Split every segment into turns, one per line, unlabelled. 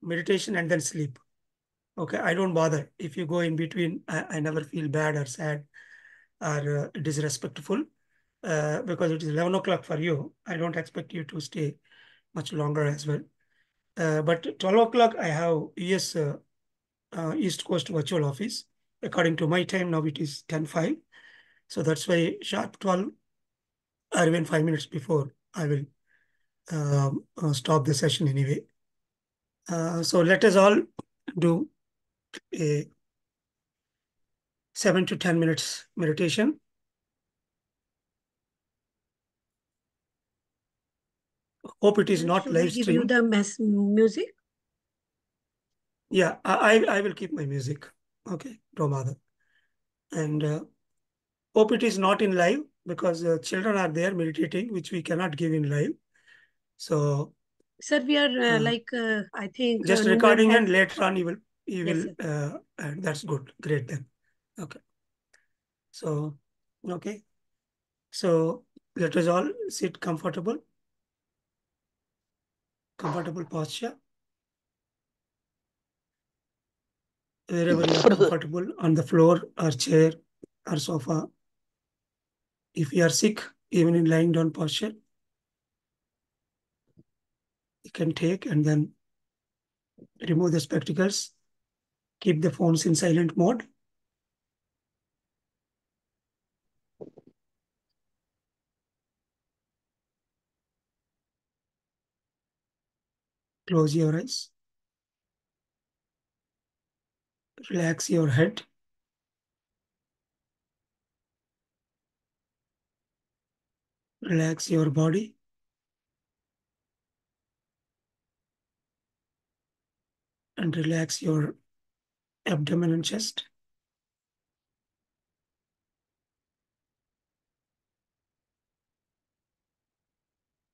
meditation and then sleep. Okay, I don't bother. If you go in between, I never feel bad or sad or disrespectful because it is 11 o'clock for you. I don't expect you to stay much longer as well. But 12 o'clock, I have East Coast virtual office. According to my time, now it is 10:05. So that's why sharp 12 or even 5 minutes before, I will stop the session anyway. So let us all do a 7 to 10 minutes meditation. Hope it is
Sir,
not
should I
live
give you
stream.
the music?
Yeah, I will keep my music. Okay, don't bother. And hope it is not in live because children are there meditating, which we cannot give in live. So
Sir, we are
uh,
I think
just
Numan
recording
has.
and later on you
Yes,
will
sir.
and that's good. Great then. Okay. So okay. So let us all sit comfortable posture. Wherever you are comfortable, on the floor or chair or sofa. If you are sick, even in lying down posture, you can take and then remove the spectacles, keep the phones in silent mode. Close your eyes. Relax your head. Relax your body. And relax your abdomen and chest.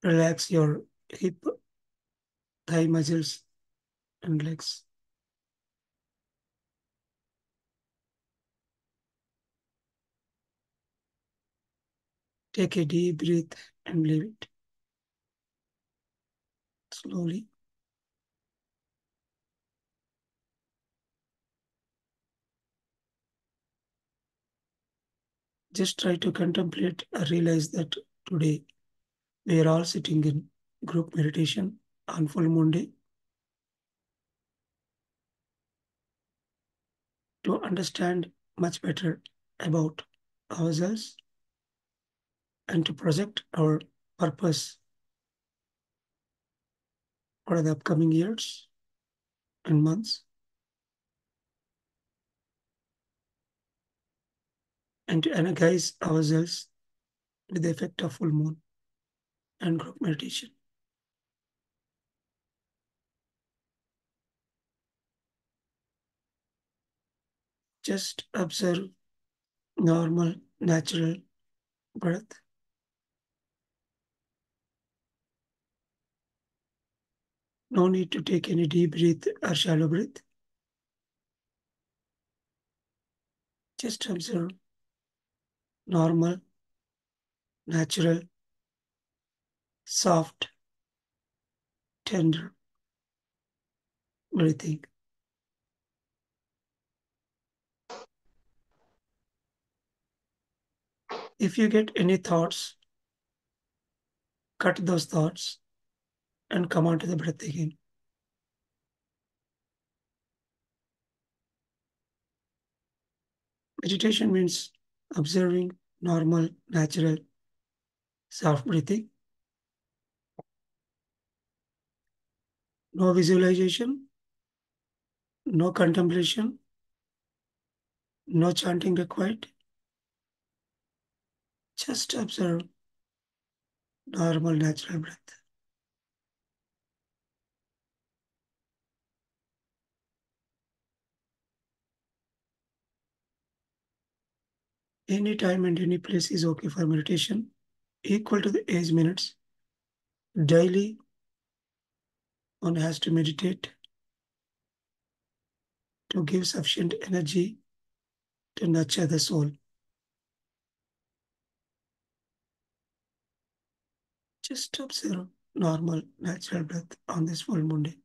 Relax your hip, thigh muscles, and legs. Take a deep breath and leave it slowly. Just try to contemplate or realize that today we are all sitting in group meditation on full moon day to understand much better about ourselves and to project our purpose for the upcoming years and months, and to energize ourselves with the effect of full moon and group meditation. Just observe normal, natural breath. No need to take any deep breath or shallow breath. Just observe normal, natural, soft, tender breathing. If you get any thoughts, cut those thoughts and come on to the breath again. Meditation means observing normal, natural, soft breathing. No visualization, no contemplation, no chanting required. Just observe normal, natural breath. Any time and any place is okay for meditation, equal to the age minutes. Daily, one has to meditate to give sufficient energy to nurture the soul. Just observe normal, natural breath on this full moon day.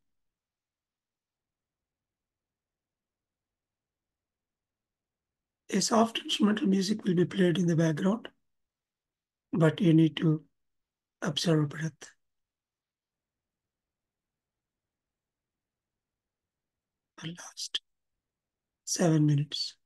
A soft instrumental music will be played in the background, but you need to observe breath for last 7 minutes.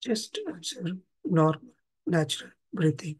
Just observe normal, natural breathing.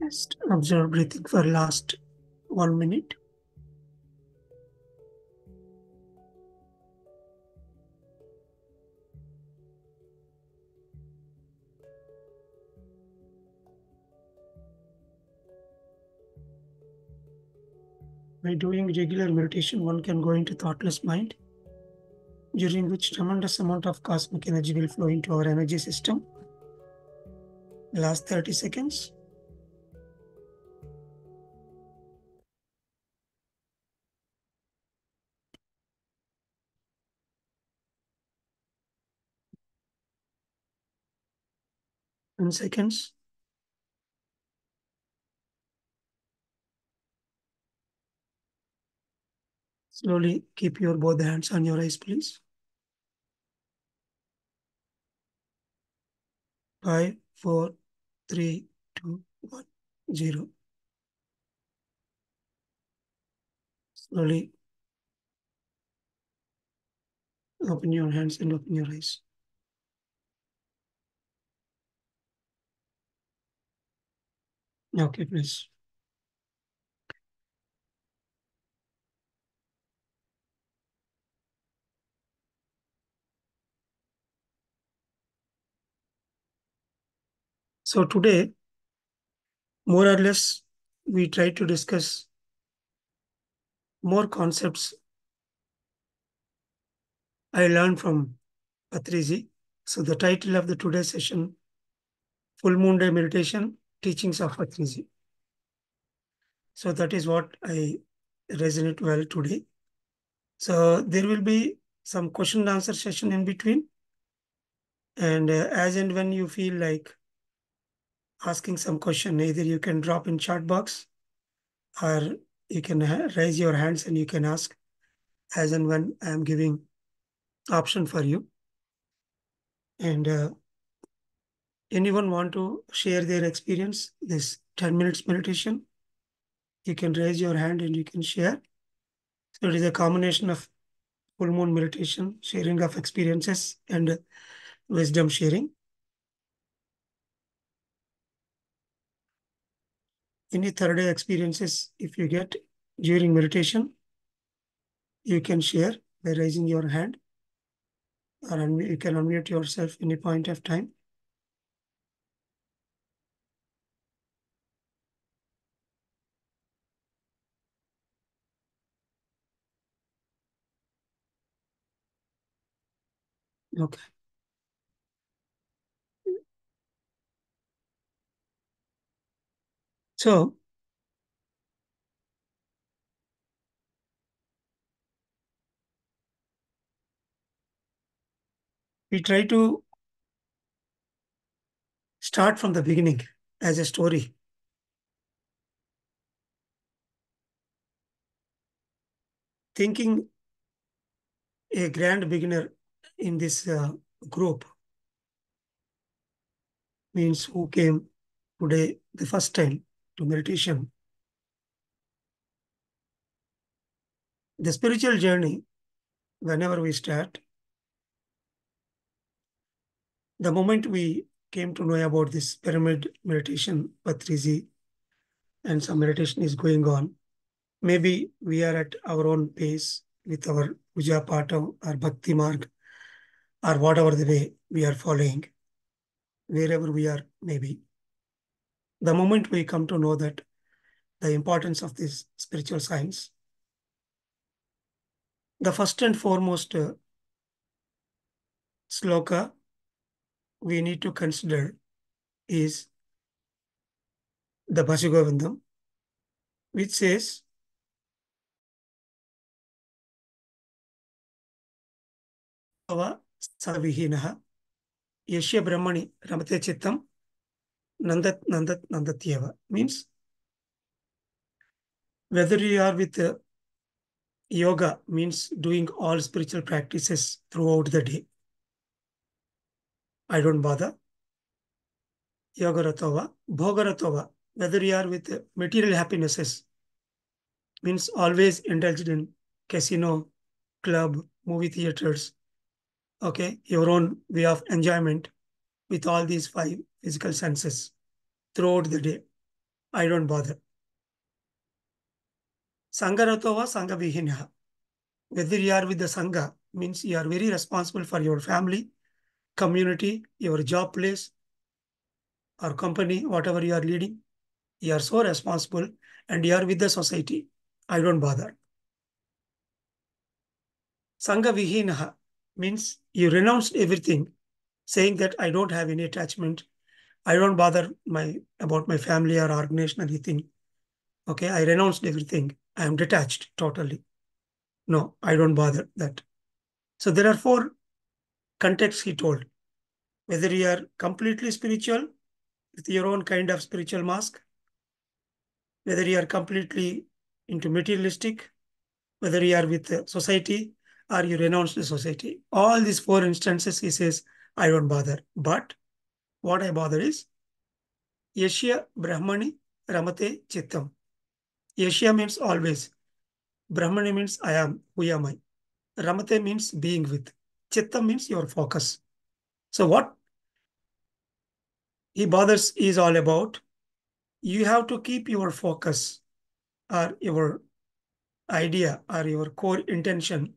Just observe breathing for last 1 minute. By doing regular meditation, one can go into thoughtless mind, during which tremendous amount of cosmic energy will flow into our energy system. Last 30 seconds. And seconds. Slowly keep your both hands on your eyes, please. 5, 4, 3, 2, 1, 0. Slowly open your hands and open your eyes. Okay, please. So today, more or less, we try to discuss more concepts I learned from Patriji. So the title of the today's session, Full Moon Day Meditation, Teachings of Patriji. So that is what I resonate well today. So there will be some question and answer session in between. And as and when you feel like asking some question, either you can drop in chat box or you can raise your hands and you can ask as and when I am giving option for you. And anyone want to share their experience, this 10 minutes meditation, you can raise your hand and you can share. So it is a combination of full moon meditation, sharing of experiences, and wisdom sharing. Any third day experiences, if you get during meditation, you can share by raising your hand, or you can unmute yourself any point of time. Okay. So we try to start from the beginning as a story. Thinking a grand beginner in this group means who came today the first time to meditation. The spiritual journey, whenever we start, the moment we came to know about this pyramid meditation, Patriji, and some meditation is going on, maybe we are at our own pace with our Puja Pata or Bhakti Marg or whatever the way we are following, wherever we are, maybe. The moment we come to know that the importance of this spiritual science, the first and foremost sloka we need to consider is the Bhajagovindam, which says, Savihinaha, Yashya Brahmani Ramate Chittam, Nandatyeva. Means whether you are with yoga, means doing all spiritual practices throughout the day. I don't bother. Yoga Ratova, Bhoga Ratova, whether you are with material happinesses, means always indulged in casino, club, movie theaters, okay, your own way of enjoyment with all these five physical senses throughout the day. I don't bother. Sangaratova Sangavihinha. Whether you are with the Sangha means you are very responsible for your family, community, your job place, or company, whatever you are leading. You are so responsible and you are with the society. I don't bother. Sangha Vihinaha means you renounced everything, saying that I don't have any attachment. I don't bother about my family or organization or anything. Okay, I renounced everything. I am detached totally. No, I don't bother that. So there are four contexts he told. Whether you are completely spiritual with your own kind of spiritual mask, whether you are completely into materialistic, whether you are with the society or you renounce the society. All these four instances, he says, I don't bother. But what I bother is Yashya Brahmani Ramate Chittam. Yashya means always. Brahmani means I am, who am I? Ramate means being with. Chitta means your focus. So what he bothers is all about, you have to keep your focus or your idea or your core intention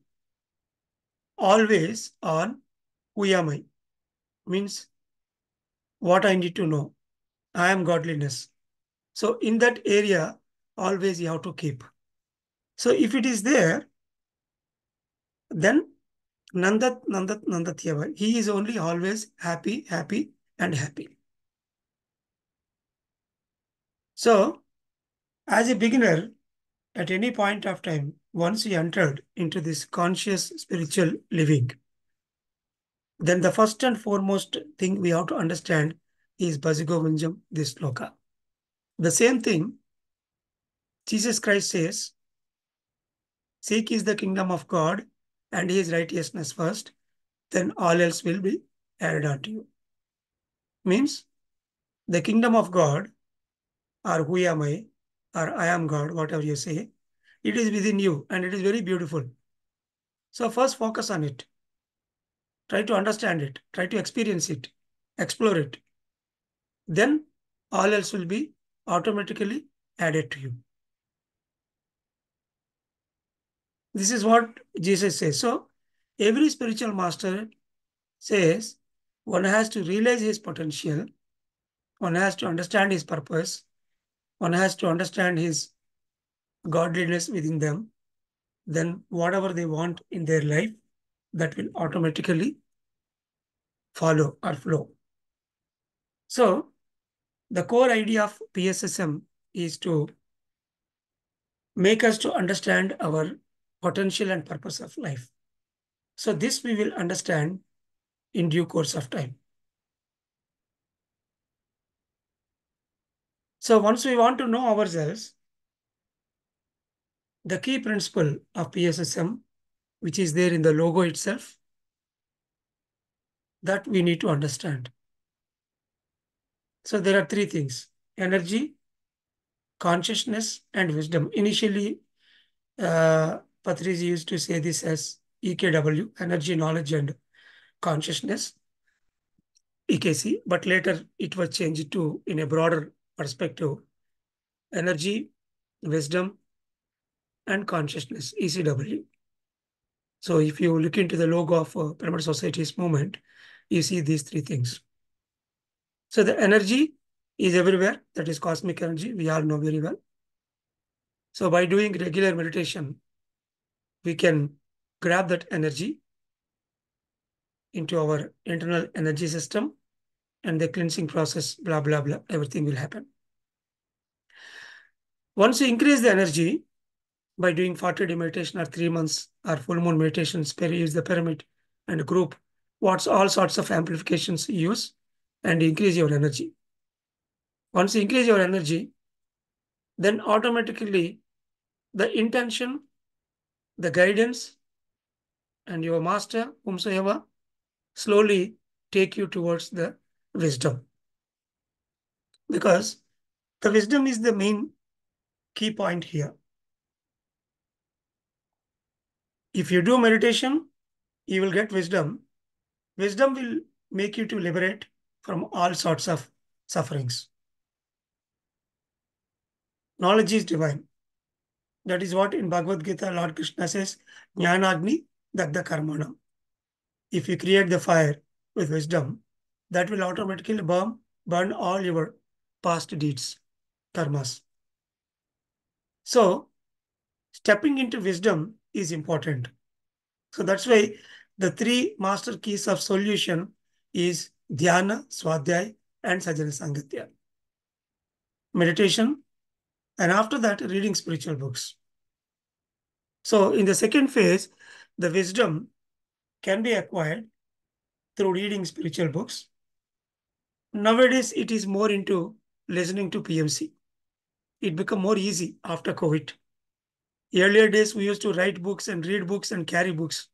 always on who am I? Means what I need to know. I am godliness. So in that area, always you have to keep. So if it is there, then Nandat, he is only always happy, happy, and happy. So as a beginner, at any point of time, once you entered into this conscious spiritual living, then the first and foremost thing we have to understand is Bhasigovinjam, this sloka. The same thing Jesus Christ says, seek is the kingdom of God and his righteousness first, then all else will be added unto you. Means the kingdom of God, or who am I, or I am God, whatever you say, it is within you and it is very beautiful. So first focus on it. Try to understand it. Try to experience it. Explore it. Then all else will be automatically added to you. This is what Jesus says. So every spiritual master says one has to realize his potential, one has to understand his purpose, one has to understand his godliness within them, then whatever they want in their life, that will automatically follow or flow. So the core idea of PSSM is to make us to understand our potential and purpose of life. So this we will understand in due course of time. So once we want to know ourselves, the key principle of PSSM, which is there in the logo itself, that we need to understand. So there are three things: energy, consciousness, and wisdom. Initially, Patrice used to say this as EKW, energy, knowledge, and consciousness, EKC, but later it was changed to, in a broader perspective, energy, wisdom, and consciousness, ECW. So if you look into the logo of Pyramid Society's movement, you see these three things. So the energy is everywhere. That is cosmic energy. We all know very well. So by doing regular meditation, we can grab that energy into our internal energy system and the cleansing process, blah, blah, blah, everything will happen. Once you increase the energy by doing 40-day meditation or 3 months or full moon meditations, use the pyramid and group, what's all sorts of amplifications you use and increase your energy. Once you increase your energy, then automatically the intention, the guidance, and your master, whomsoever, slowly take you towards the wisdom. Because the wisdom is the main key point here. If you do meditation, you will get wisdom. Wisdom will make you to liberate from all sorts of sufferings. Knowledge is divine. That is what in Bhagavad Gita Lord Krishna says, Jnanagni Dagda Karmana. If you create the fire with wisdom, that will automatically burn all your past deeds, karmas. So, stepping into wisdom is important. So that's why the three master keys of solution is dhyana, swadhyay, and sajana sangatya. Meditation, and after that, reading spiritual books. So in the second phase, the wisdom can be acquired through reading spiritual books. Nowadays, it is more into listening to PMC. It become more easy after COVID. Earlier days, we used to write books and read books and carry books.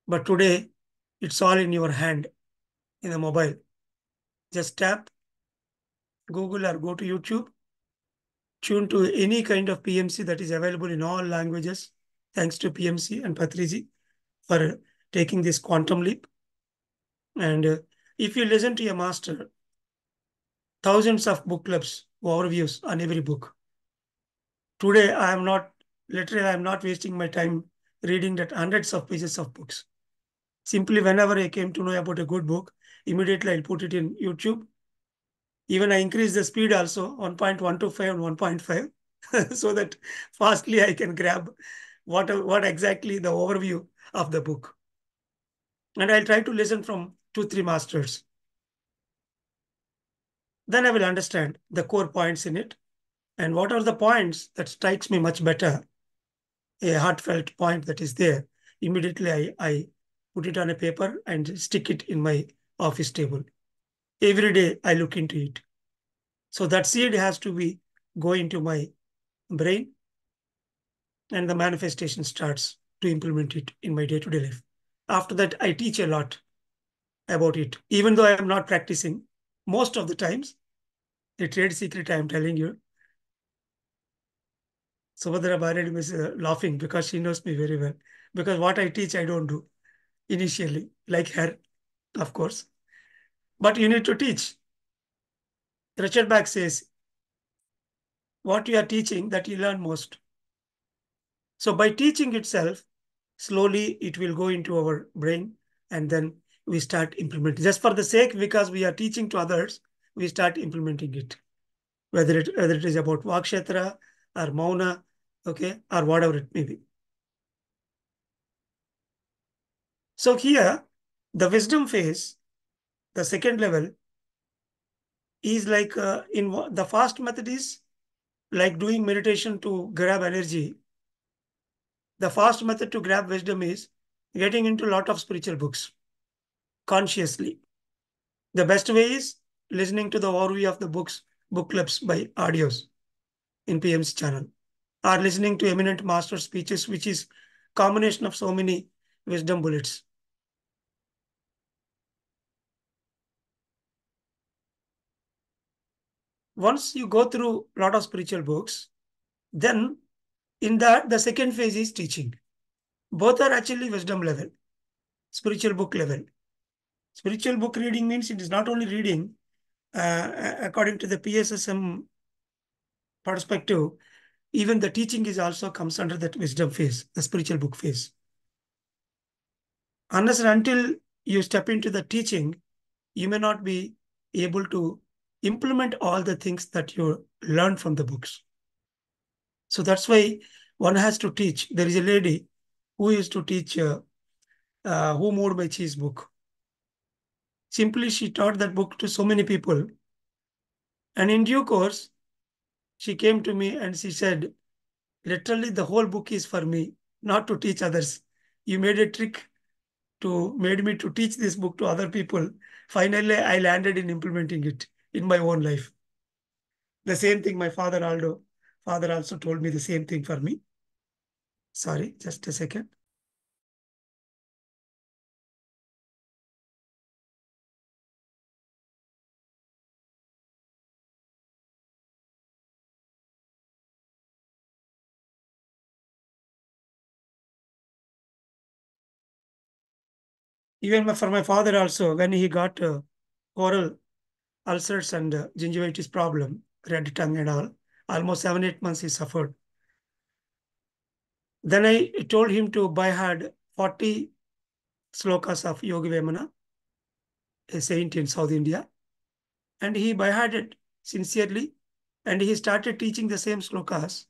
But today, it's all in your hand, in the mobile. Just tap Google or go to YouTube, tune to any kind of PMC that is available in all languages, thanks to PMC and Patriji for taking this quantum leap. And if you listen to a master, thousands of book clubs, overviews on every book. Today, I am not wasting my time reading that hundreds of pages of books. Simply, whenever I came to know about a good book, immediately I'll put it in YouTube. Even I increase the speed also 1.125 and 1.5 so that fastly I can grab what exactly the overview of the book. And I'll try to listen from 2, 3 masters. Then I will understand the core points in it and what are the points that strikes me much better, a heartfelt point that is there. Immediately I put it on a paper and stick it in my office table. Every day I look into it. So that seed has to be go into my brain and the manifestation starts to implement it in my day-to-day life. After that, I teach a lot about it. Even though I am not practicing, most of the times, a trade secret I am telling you, Subhadra Bharani is laughing because she knows me very well. Because what I teach, I don't do initially, like her, of course. But you need to teach. Richard Bach says, what you are teaching, that you learn most. So by teaching itself, slowly it will go into our brain and then we start implementing. Just for the sake, because we are teaching to others, we start implementing it. Whether it is about Vakshetra or Mauna, okay, or whatever it may be. So here, the wisdom phase, the second level, is like the fast method is like doing meditation to grab energy. The fast method to grab wisdom is getting into a lot of spiritual books consciously. The best way is listening to the overview of the book clubs by audios in PM's channel, or listening to eminent master speeches, which is combination of so many wisdom bullets. Once you go through a lot of spiritual books, then in that the second phase is teaching. Both are actually wisdom level, spiritual book level. Spiritual book reading means it is not only reading, according to the PSSM perspective, even the teaching is also comes under that wisdom phase, the spiritual book phase. Unless and until you step into the teaching, you may not be able to implement all the things that you learn from the books. So that's why one has to teach. There is a lady who used to teach Who Moved My Cheese book. Simply, she taught that book to so many people. And in due course, she came to me and she said, literally, the whole book is for me, not to teach others. You made a trick to made me to teach this book to other people. Finally, I landed in implementing it in my own life. The same thing my father also told me the same thing for me. Sorry, just a second. Even for my father also, when he got oral ulcers and gingivitis problem, red tongue and all, Almost 7, 8 months he suffered. Then I told him to by heart 40 slokas of Yogi Vemana, a saint in South India. And he by hearted sincerely. And he started teaching the same slokas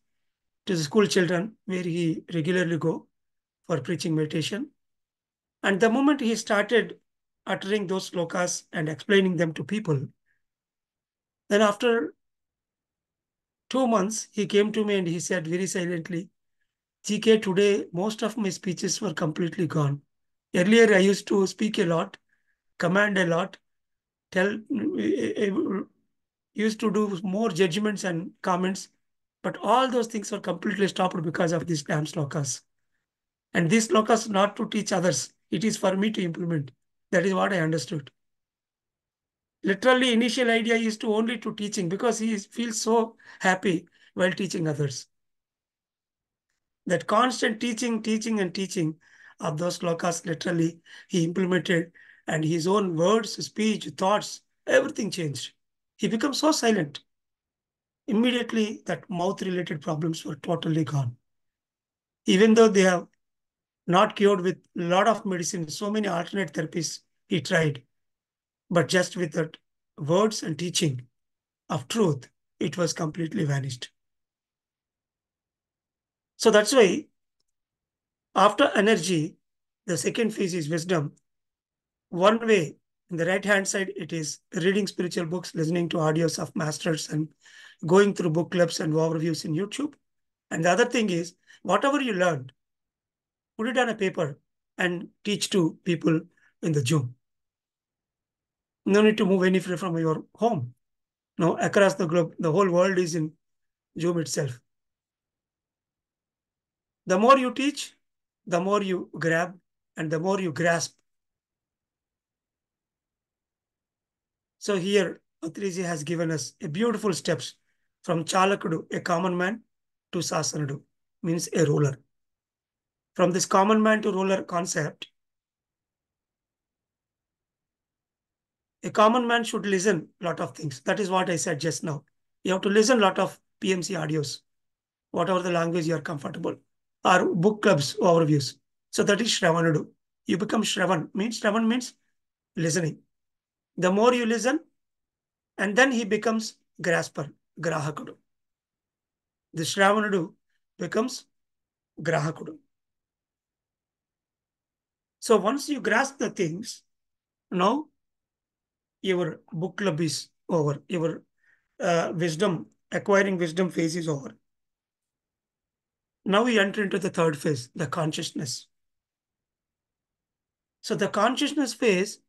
to the school children where he regularly go for preaching meditation. And the moment he started uttering those slokas and explaining them to people, then after 2 months, he came to me and he said very silently, GK, today most of my speeches were completely gone. Earlier, I used to speak a lot, command a lot, tell, used to do more judgments and comments, but all those things were completely stopped because of these damn slokas. And these slokas not to teach others, it is for me to implement. That is what I understood. Literally, initial idea is to only to teaching because he feels so happy while teaching others. That constant teaching, teaching, and teaching of those slokas, literally, he implemented, and his own words, speech, thoughts, everything changed. He becomes so silent. Immediately, that mouth related problems were totally gone. Even though they have not cured with a lot of medicine, so many alternate therapies he tried, but just with that words and teaching of truth, it was completely vanished. So that's why after energy, the second phase is wisdom. One way, in the right hand side, it is reading spiritual books, listening to audios of masters, and going through book clubs and overviews in YouTube. And the other thing is, whatever you learned, put it on a paper and teach to people in the Zoom. No need to move any from your home. No, across the globe, the whole world is in Zoom itself. The more you teach, the more you grab and the more you grasp. So here, Atriji has given us a beautiful steps from Chalakudu, a common man, to Sasanadu, means a ruler. From this common man to ruler concept, a common man should listen a lot of things. That is what I said just now. You have to listen a lot of PMC audios, whatever the language you are comfortable, or book clubs overviews. So that is Shravanadu. You become Shravan means listening. The more you listen, and then he becomes grasper, Grahakudu. The Shravanadu becomes Grahakudu. So once you grasp the things, now your book club is over. Your acquiring wisdom phase is over. Now we enter into the third phase, the consciousness. So the consciousness phase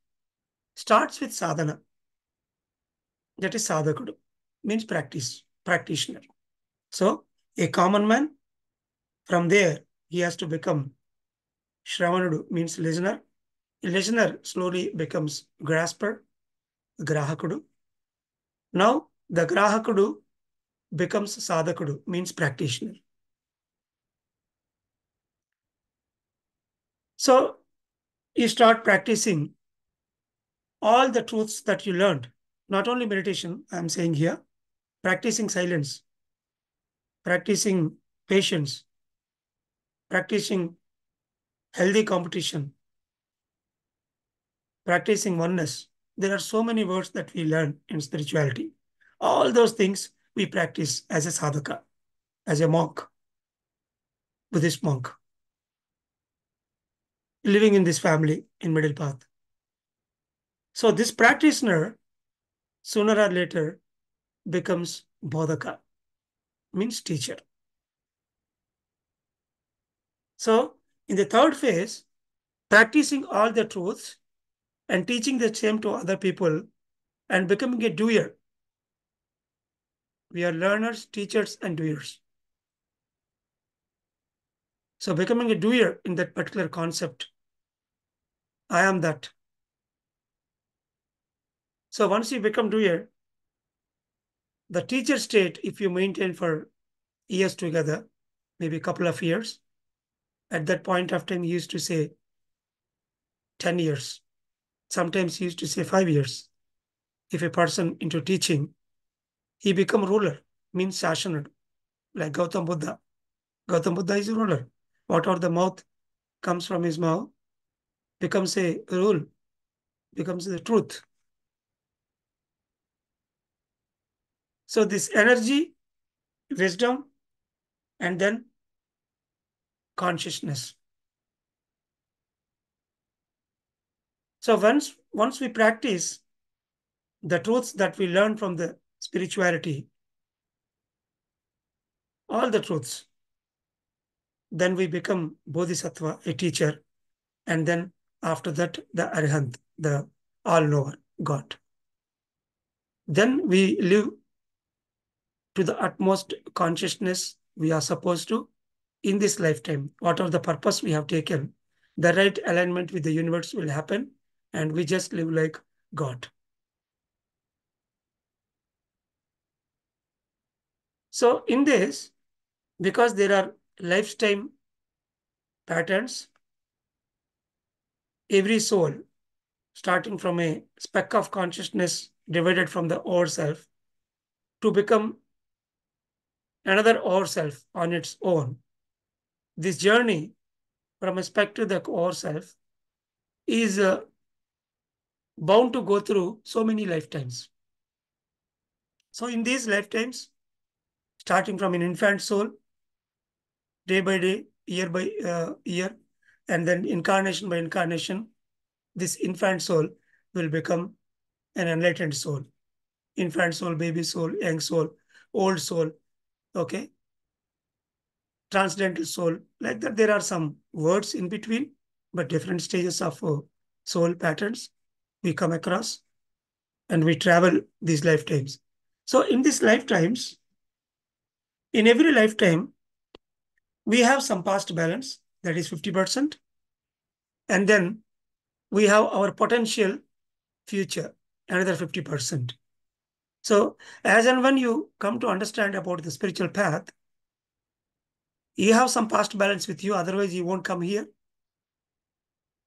starts with sadhana. That is sadhakudu, means practitioner. So a common man, from there, he has to become Shravanadu, means listener. A listener slowly becomes grasper, Grahakudu. Now the Grahakudu becomes Sadhakudu, means practitioner. So you start practicing all the truths that you learned, not only meditation, I'm saying here, practicing silence, practicing patience, practicing healthy competition, practicing oneness. There are so many words that we learn in spirituality. All those things we practice as a sadhaka, as a monk, Buddhist monk, living in this family in middle path. So this practitioner, sooner or later, becomes bodhaka, means teacher. So in the third phase, practicing all the truths and teaching the same to other people and becoming a doer. We are learners, teachers, and doers. So becoming a doer in that particular concept, I am that. So once you become doer, the teacher state, if you maintain for years together, maybe a couple of years, at that point of time, you used to say 10 years. Sometimes you used to say 5 years. If a person into teaching, he become ruler. means Shashanad, like Gautam Buddha. Gautam Buddha is a ruler. Whatever the mouth comes from his mouth becomes a rule, becomes the truth. So this energy, wisdom, and then consciousness. So once we practice the truths that we learn from the spirituality, all the truths, then we become Bodhisattva, a teacher, and then after that, the Arihant, the all-knower God. Then we live to the utmost consciousness we are supposed to in this lifetime. Whatever the purpose we have taken, the right alignment with the universe will happen, and we just live like God. So in this, because there are lifetime patterns, every soul, starting from a speck of consciousness divided from the our self, to become another our self on its own. This journey from a speck to the our self is bound to go through so many lifetimes. So in these lifetimes, starting from an infant soul, day by day, year by year, and then incarnation by incarnation, this infant soul will become an enlightened soul. Infant soul, baby soul, young soul, old soul, okay, transcendental soul. Like that, there are some words in between, but different stages of soul patterns we come across, and we travel these lifetimes. So in these lifetimes, in every lifetime, we have some past balance, that is 50%, and then we have our potential future, another 50%. So as and when you come to understand about the spiritual path, you have some past balance with you, otherwise you won't come here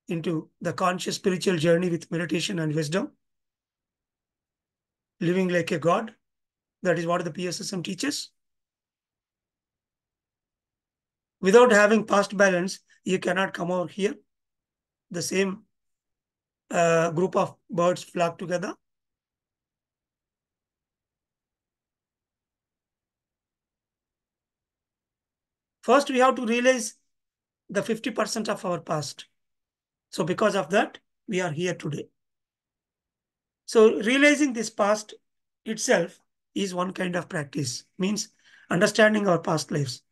into the conscious spiritual journey with meditation and wisdom, living like a god. That is what the PSSM teaches. Without having past balance, you cannot come over here. The same group of birds flock together. First, we have to realize the 50% of our past. So because of that, we are here today. So realizing this past itself is one kind of practice, means understanding our past lives,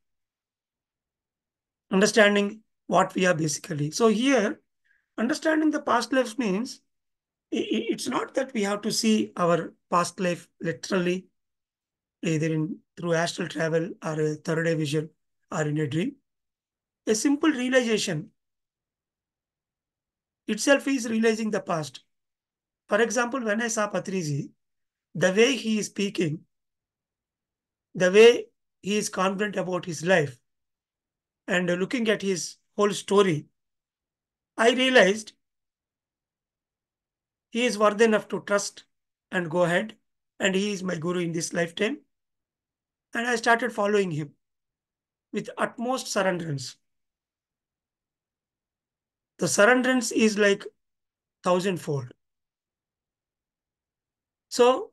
understanding what we are basically. So here, understanding the past lives means it's not that we have to see our past life literally, either in through astral travel or a third eye vision or in a dream. A simple realization itself is realizing the past. For example, when I saw Patriji, the way he is speaking, the way he is confident about his life, and looking at his whole story, I realized he is worthy enough to trust and go ahead, and he is my guru in this lifetime. And I started following him with utmost surrenderance. The surrenderance is like thousandfold. So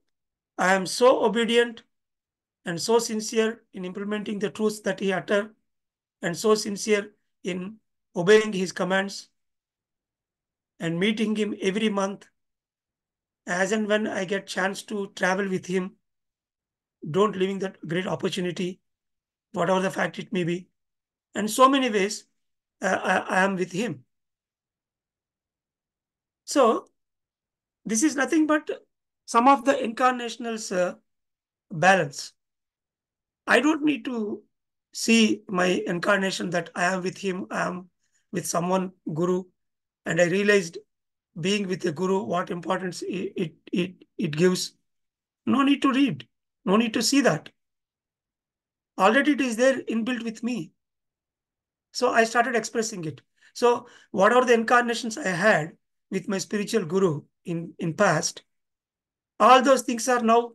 I am so obedient and so sincere in implementing the truths that he uttered, and so sincere in obeying his commands and meeting him every month as and when I get chance to travel with him, don't leaving that great opportunity, whatever the fact it may be. And so many ways I am with him. So this is nothing but some of the incarnational's balance. I don't need to see my incarnation that I am with him, I am with someone, guru, and I realized being with a guru, what importance it gives. No need to read, no need to see that. Already it is there inbuilt with me. So I started expressing it. So whatever the incarnations I had with my spiritual guru in past, all those things are now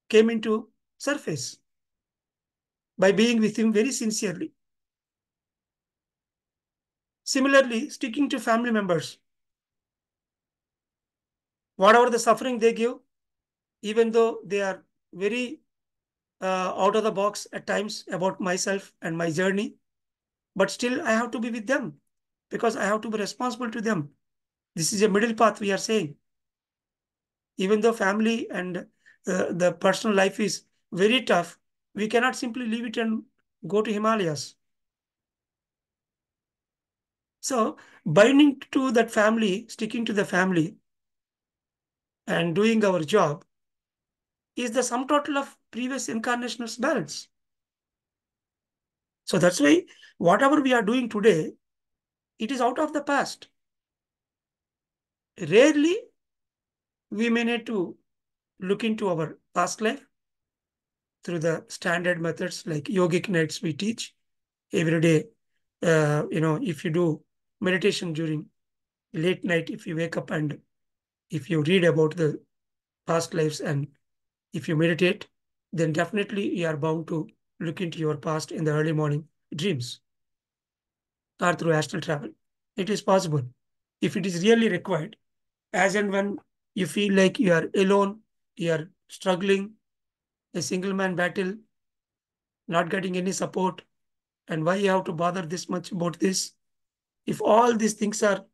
came into surface. by being with him very sincerely. Similarly, sticking to family members, whatever the suffering they give, even though they are very out of the box at times about myself and my journey, but still I have to be with them because I have to be responsible to them. This is a middle path we are saying. Even though family and the personal life is very tough, we cannot simply leave it and go to Himalayas. So, binding to that family, sticking to the family, and doing our job is the sum total of previous incarnations balance. So, that's why whatever we are doing today, it is out of the past. Rarely we may need to look into our past life through the standard methods like yogic nights we teach every day. If you do meditation during late night, if you wake up and if you read about the past lives and if you meditate, then definitely you are bound to look into your past in the early morning dreams or through astral travel. It is possible if it is really required. As and when you feel like you are alone, you are struggling, a single man battle, not getting any support, and why you have to bother this much about this? If all these things are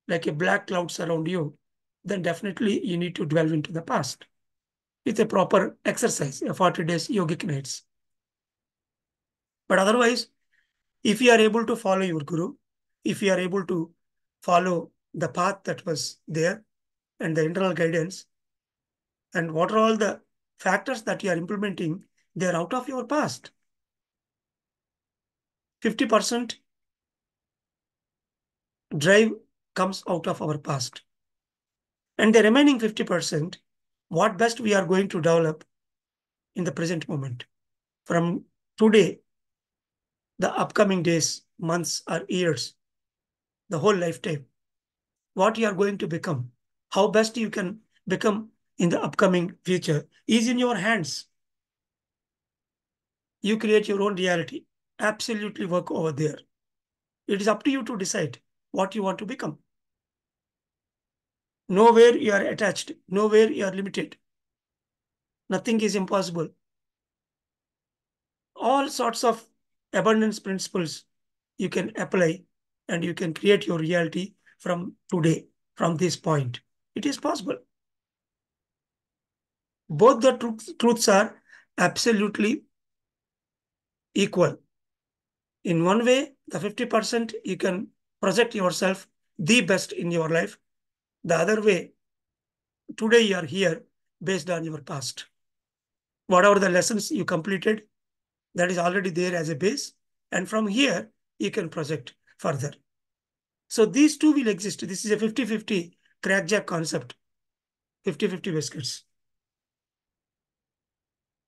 like a black clouds around you, then definitely you need to delve into the past with a proper exercise, a 40 days yogic nights. But otherwise, if you are able to follow your guru, if you are able to follow the path that was there and the internal guidance, and what are all the factors that you are implementing, they are out of your past. 50% drive comes out of our past. And the remaining 50%, what best we are going to develop in the present moment. From today, the upcoming days, months, or years, the whole lifetime, what you are going to become, how best you can become in the upcoming future is in your hands. You create your own reality. Absolutely work over there. It is up to you to decide what you want to become. Nowhere you are attached, nowhere you are limited. Nothing is impossible. All sorts of abundance principles you can apply and you can create your reality from today, from this point. It is possible. Both the truths are absolutely equal. In one way, the 50% you can project yourself the best in your life. The other way, today you are here based on your past. Whatever the lessons you completed, that is already there as a base. And from here, you can project further. So these two will exist. This is a 50-50 crackjack concept, 50-50 biscuits.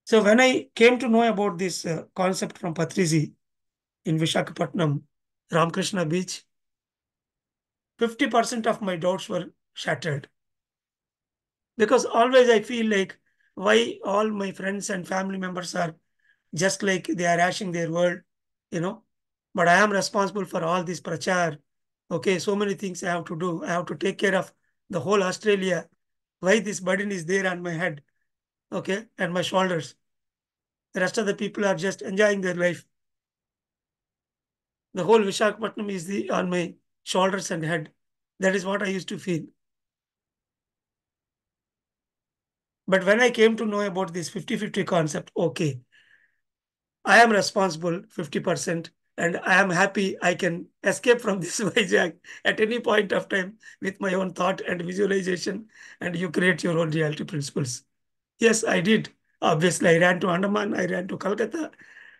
So when I came to know about this concept from Patrizi in Vishakhapatnam, Ramakrishna Beach, 50% of my doubts were shattered. Because always I feel like why all my friends and family members are just like they are rashing their world, you know. But I am responsible for all this prachar. Okay, so many things I have to do. I have to take care of the whole Australia. Why this burden is there on my head, okay, and my shoulders. The rest of the people are just enjoying their life. The whole Vishakhapatnam is on my shoulders and head. That is what I used to feel. But when I came to know about this 50-50 concept, okay, I am responsible 50% and I am happy I can escape from this hijack at any point of time with my own thought and visualization, and you create your own reality principles. Yes, I did. Obviously, I ran to Andaman, I ran to Calcutta,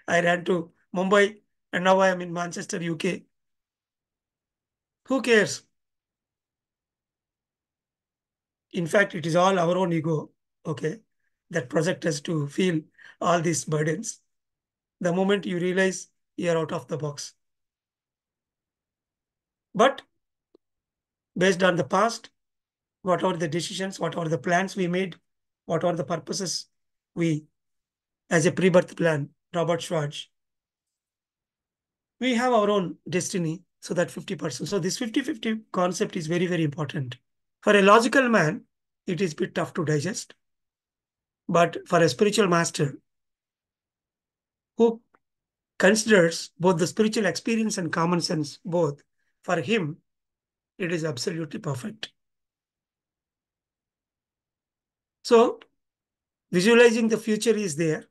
I ran to Mumbai, and now I am in Manchester, UK. Who cares? In fact, it is all our own ego, okay, that project us to feel all these burdens. The moment you realize you are out of the box. But based on the past, what are the decisions, what are the plans we made, what are the purposes we, as a pre-birth plan, Robert Schwartz, we have our own destiny, so that 50%. So this 50-50 concept is very, very important. For a logical man, it is a bit tough to digest. But for a spiritual master who considers both the spiritual experience and common sense, both, for him, it is absolutely perfect. So visualizing the future is there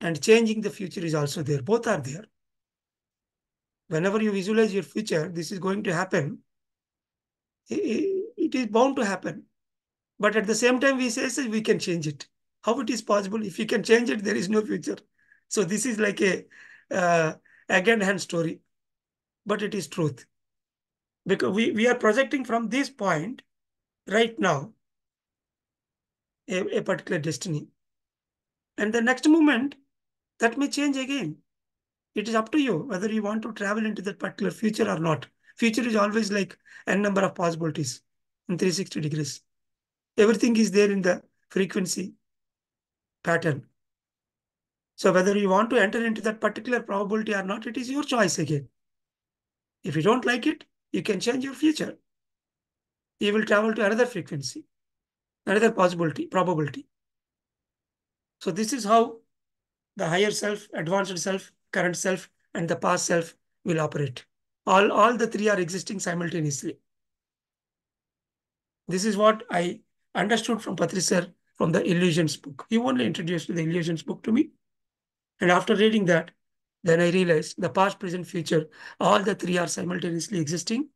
and changing the future is also there. Both are there. Whenever you visualize your future, this is going to happen. It is bound to happen. But at the same time, we say we can change it. How it is possible? If you can change it, there is no future. So this is like a again hand story, but it is truth. Because we are projecting from this point right now a particular destiny. And the next moment, that may change again. It is up to you whether you want to travel into that particular future or not. Future is always like n number of possibilities in 360 degrees. Everything is there in the frequency pattern. So whether you want to enter into that particular probability or not, it is your choice again. If you don't like it, you can change your future. You will travel to another frequency, another possibility, probability. So this is how the higher self, advanced self, current self, and the past self will operate. All the three are existing simultaneously. This is what I understood from Patri sir from the Illusions book. He only introduced the Illusions book to me. And after reading that, then I realized the past, present, future, all the three are simultaneously existing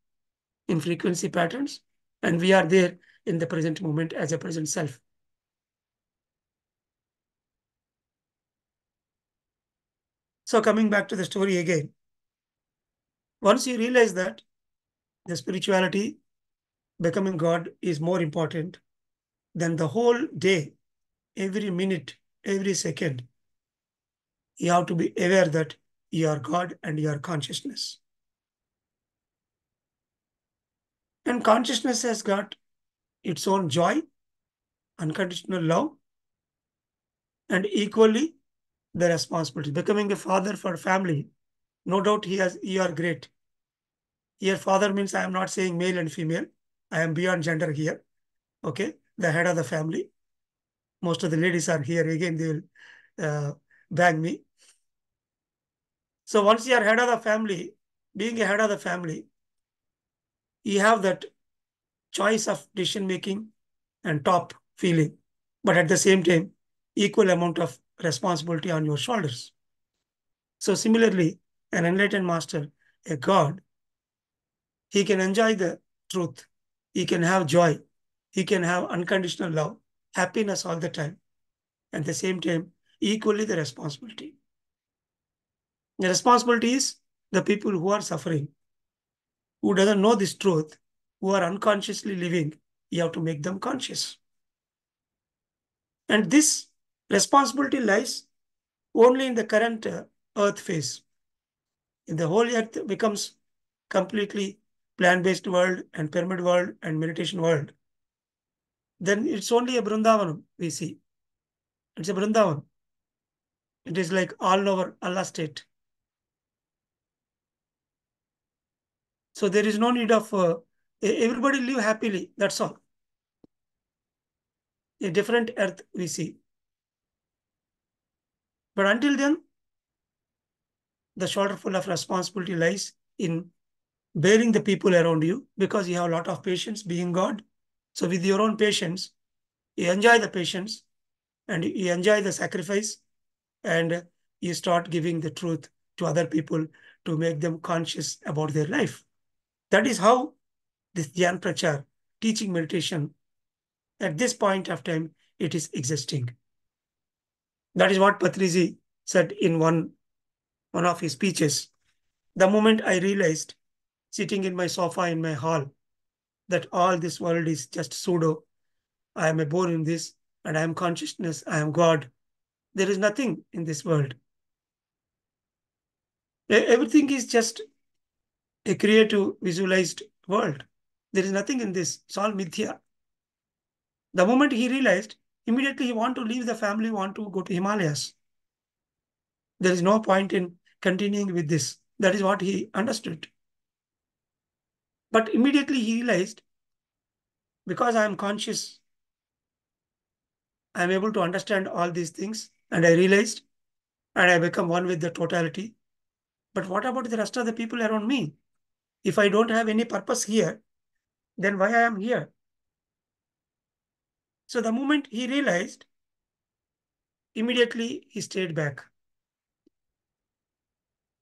in frequency patterns. And we are there in the present moment as a present self. So coming back to the story again, once you realize that the spirituality, becoming God is more important than the whole day, every minute, every second, you have to be aware that you are God and you are consciousness. And consciousness has got its own joy, unconditional love, and equally the responsibility. Becoming a father for family, no doubt you are great. Here, father means I am not saying male and female. I am beyond gender here. Okay, the head of the family. Most of the ladies are here. Again, they will bang me. So once you are head of the family, being a head of the family, you have that choice of decision making and top feeling, but at the same time, equal amount of responsibility on your shoulders. So similarly, an enlightened master, a God, he can enjoy the truth. He can have joy. He can have unconditional love, happiness all the time. At the same time, equally the responsibility. The responsibility is the people who are suffering, who doesn't know this truth, who are unconsciously living. You have to make them conscious. And this responsibility lies only in the current earth phase. If the whole earth becomes completely plant-based world and pyramid world and meditation world, then it's only a Vrindavanam we see. It's a Vrindavan. It is like all over Allah state. So there is no need of everybody live happily. That's all. A different earth we see. But until then, the shoulder full of responsibility lies in bearing the people around you because you have a lot of patience being God. So with your own patience, you enjoy the patience and you enjoy the sacrifice and you start giving the truth to other people to make them conscious about their life. That is how this Dhyan Prachar, teaching meditation, at this point of time, it is existing. That is what Patriji said in one of his speeches. The moment I realized, sitting in my sofa in my hall, that all this world is just pseudo, I am a born in this, and I am consciousness, I am God. There is nothing in this world. Everything is just a creative, visualized world. There is nothing in this. It's all mithya. The moment he realized, immediately he want to leave the family, want to go to Himalayas. There is no point in continuing with this. That is what he understood. But immediately he realized, because I am conscious, I am able to understand all these things, and I realized, and I become one with the totality. But what about the rest of the people around me? If I don't have any purpose here, then why I am here? So the moment he realized, immediately he stayed back.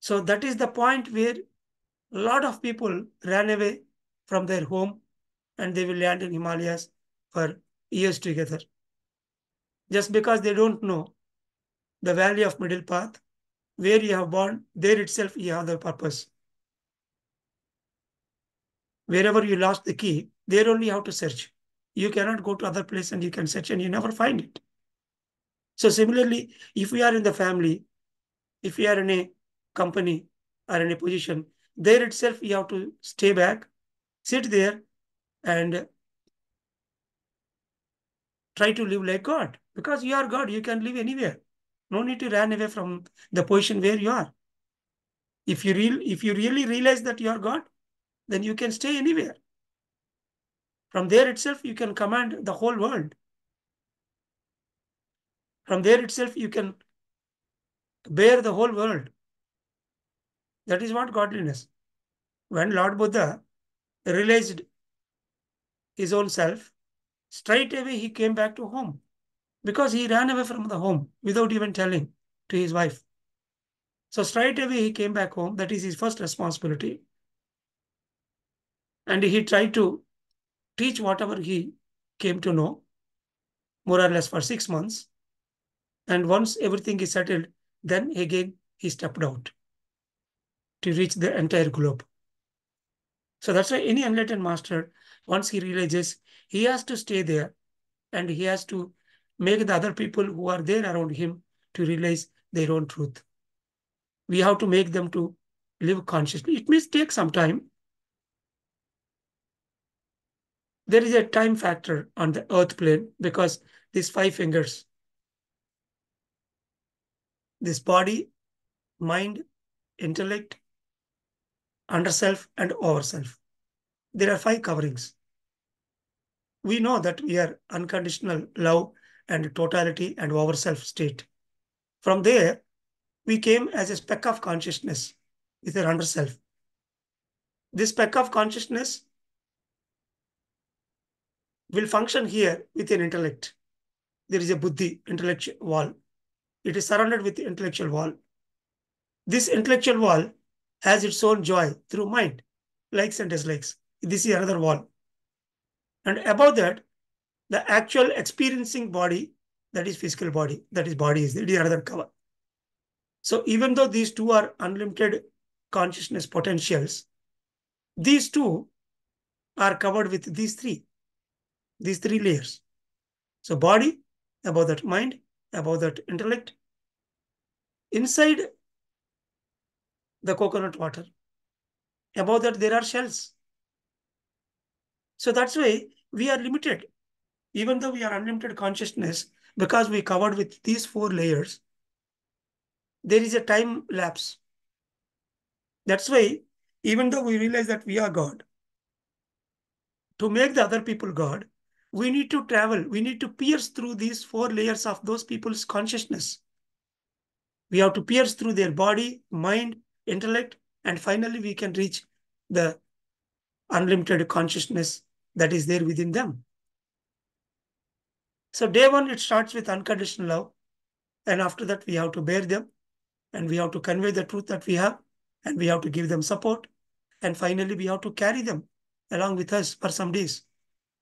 So that is the point where a lot of people ran away from their home and they will land in Himalayas for years together. Just because they don't know the value of middle path, where you have born, there itself you have the purpose. Wherever you lost the key, there only you have to search. You cannot go to other place and you can search and you never find it. So similarly, if we are in the family, if we are in a company or in a position, there itself you have to stay back, sit there and try to live like God. Because you are God, you can live anywhere. No need to run away from the position where you are. If you really realize that you are God, then you can stay anywhere. From there itself, you can command the whole world. From there itself, you can bear the whole world. That is what godliness. When Lord Buddha realized his own self, straight away he came back to home because he ran away from the home without even telling to his wife. So straight away he came back home. That is his first responsibility. And he tried to teach whatever he came to know, more or less for 6 months. And once everything is settled, then again he stepped out to reach the entire globe. So that's why any enlightened master, once he realizes, he has to stay there and he has to make the other people who are there around him to realize their own truth. We have to make them to live consciously. It may take some time. There is a time factor on the earth plane because these five fingers, this body, mind, intellect, under self, and over self. There are five coverings. We know that we are unconditional love and totality and over self state. From there, we came as a speck of consciousness with our under self. This speck of consciousness will function here with an intellect. There is a buddhi, intellectual wall. It is surrounded with the intellectual wall. This intellectual wall has its own joy through mind, likes and dislikes. This is another wall. And above that, the actual experiencing body, that is physical body, that is body is the other cover. So even though these two are unlimited consciousness potentials, these two are covered with these three layers. So body, above that mind, above that intellect, inside the coconut water, above that there are shells. So that's why we are limited. Even though we are unlimited consciousness, because we covered with these four layers, there is a time lapse. That's why, even though we realize that we are God, to make the other people God, we need to travel, we need to pierce through these four layers of those people's consciousness. We have to pierce through their body, mind, intellect, and finally we can reach the unlimited consciousness that is there within them. So day one, it starts with unconditional love. And after that, we have to bear them and we have to convey the truth that we have and we have to give them support. And finally, we have to carry them along with us for some days.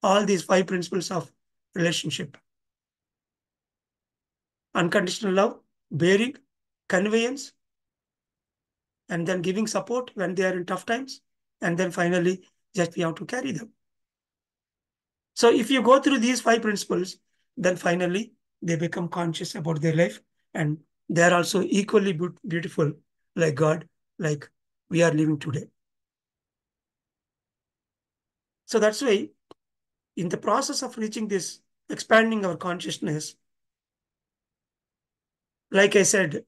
All these five principles of relationship: unconditional love, bearing, conveyance, and then giving support when they are in tough times. And then finally, just we have to carry them. So if you go through these five principles, then finally they become conscious about their life and they are also equally beautiful like God, like we are living today. So that's why in the process of reaching this, expanding our consciousness, like I said,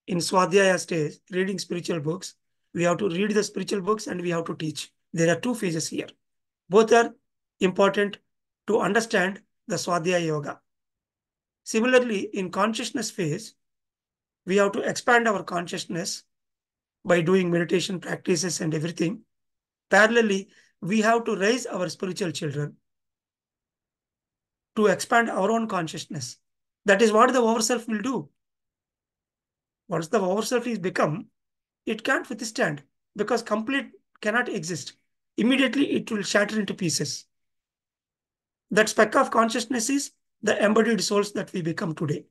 in Swadhyaya stage, reading spiritual books, we have to read the spiritual books and we have to teach. There are two phases here. Both are important to understand the Swadhyaya yoga. Similarly, in consciousness phase, we have to expand our consciousness by doing meditation practices and everything. Parallelly, we have to raise our spiritual children to expand our own consciousness. That is what the overself will do. Once the overself is become, it can't withstand because complete cannot exist. Immediately, it will shatter into pieces. That speck of consciousness is the embodied souls that we become today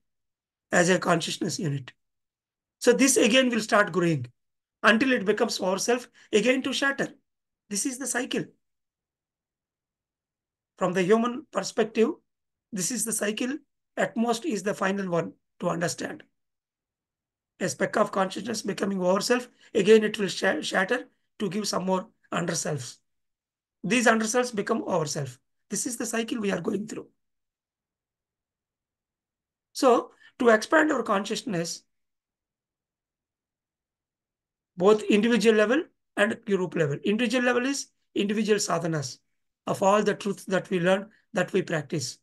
as a consciousness unit. So this again will start growing until it becomes ourself again to shatter. This is the cycle. From the human perspective, this is the cycle. At most is the final one to understand. A speck of consciousness becoming ourself, again it will shatter to give some more underselves. These underselves become ourself. This is the cycle we are going through. So, to expand our consciousness, both individual level and group level. Individual level is individual sadhanas of all the truths that we learn, that we practice.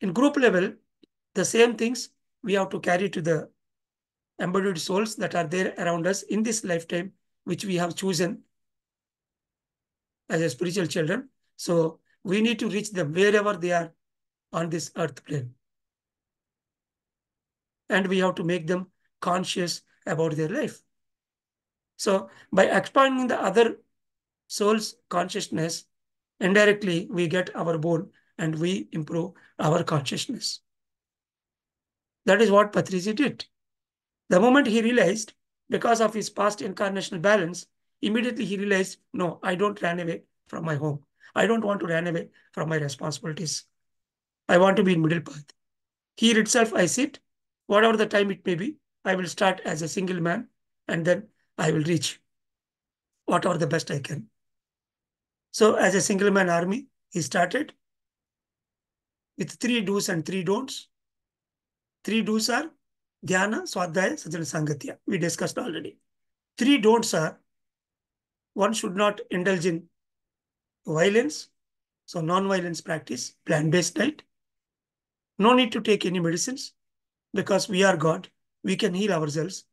In group level, the same things we have to carry to the embodied souls that are there around us in this lifetime, which we have chosen as a spiritual children. So we need to reach them wherever they are on this earth plane. And we have to make them conscious about their life. So by expanding the other soul's consciousness, indirectly we get our bone and we improve our consciousness. That is what Patrisi did. The moment he realized, because of his past incarnational balance, immediately he realized, no, I don't run away from my home. I don't want to run away from my responsibilities. I want to be in middle path. Here itself I sit, whatever the time it may be, I will start as a single man and then I will reach whatever the best I can. So as a single man army, he started with 3 do's and 3 don'ts. 3 do's are Dhyana, Swadhyaya, Sajjana Sangatya. We discussed already. 3 don'ts are one should not indulge in violence, so non-violence practice, plant-based diet. No need to take any medicines because we are God. We can heal ourselves.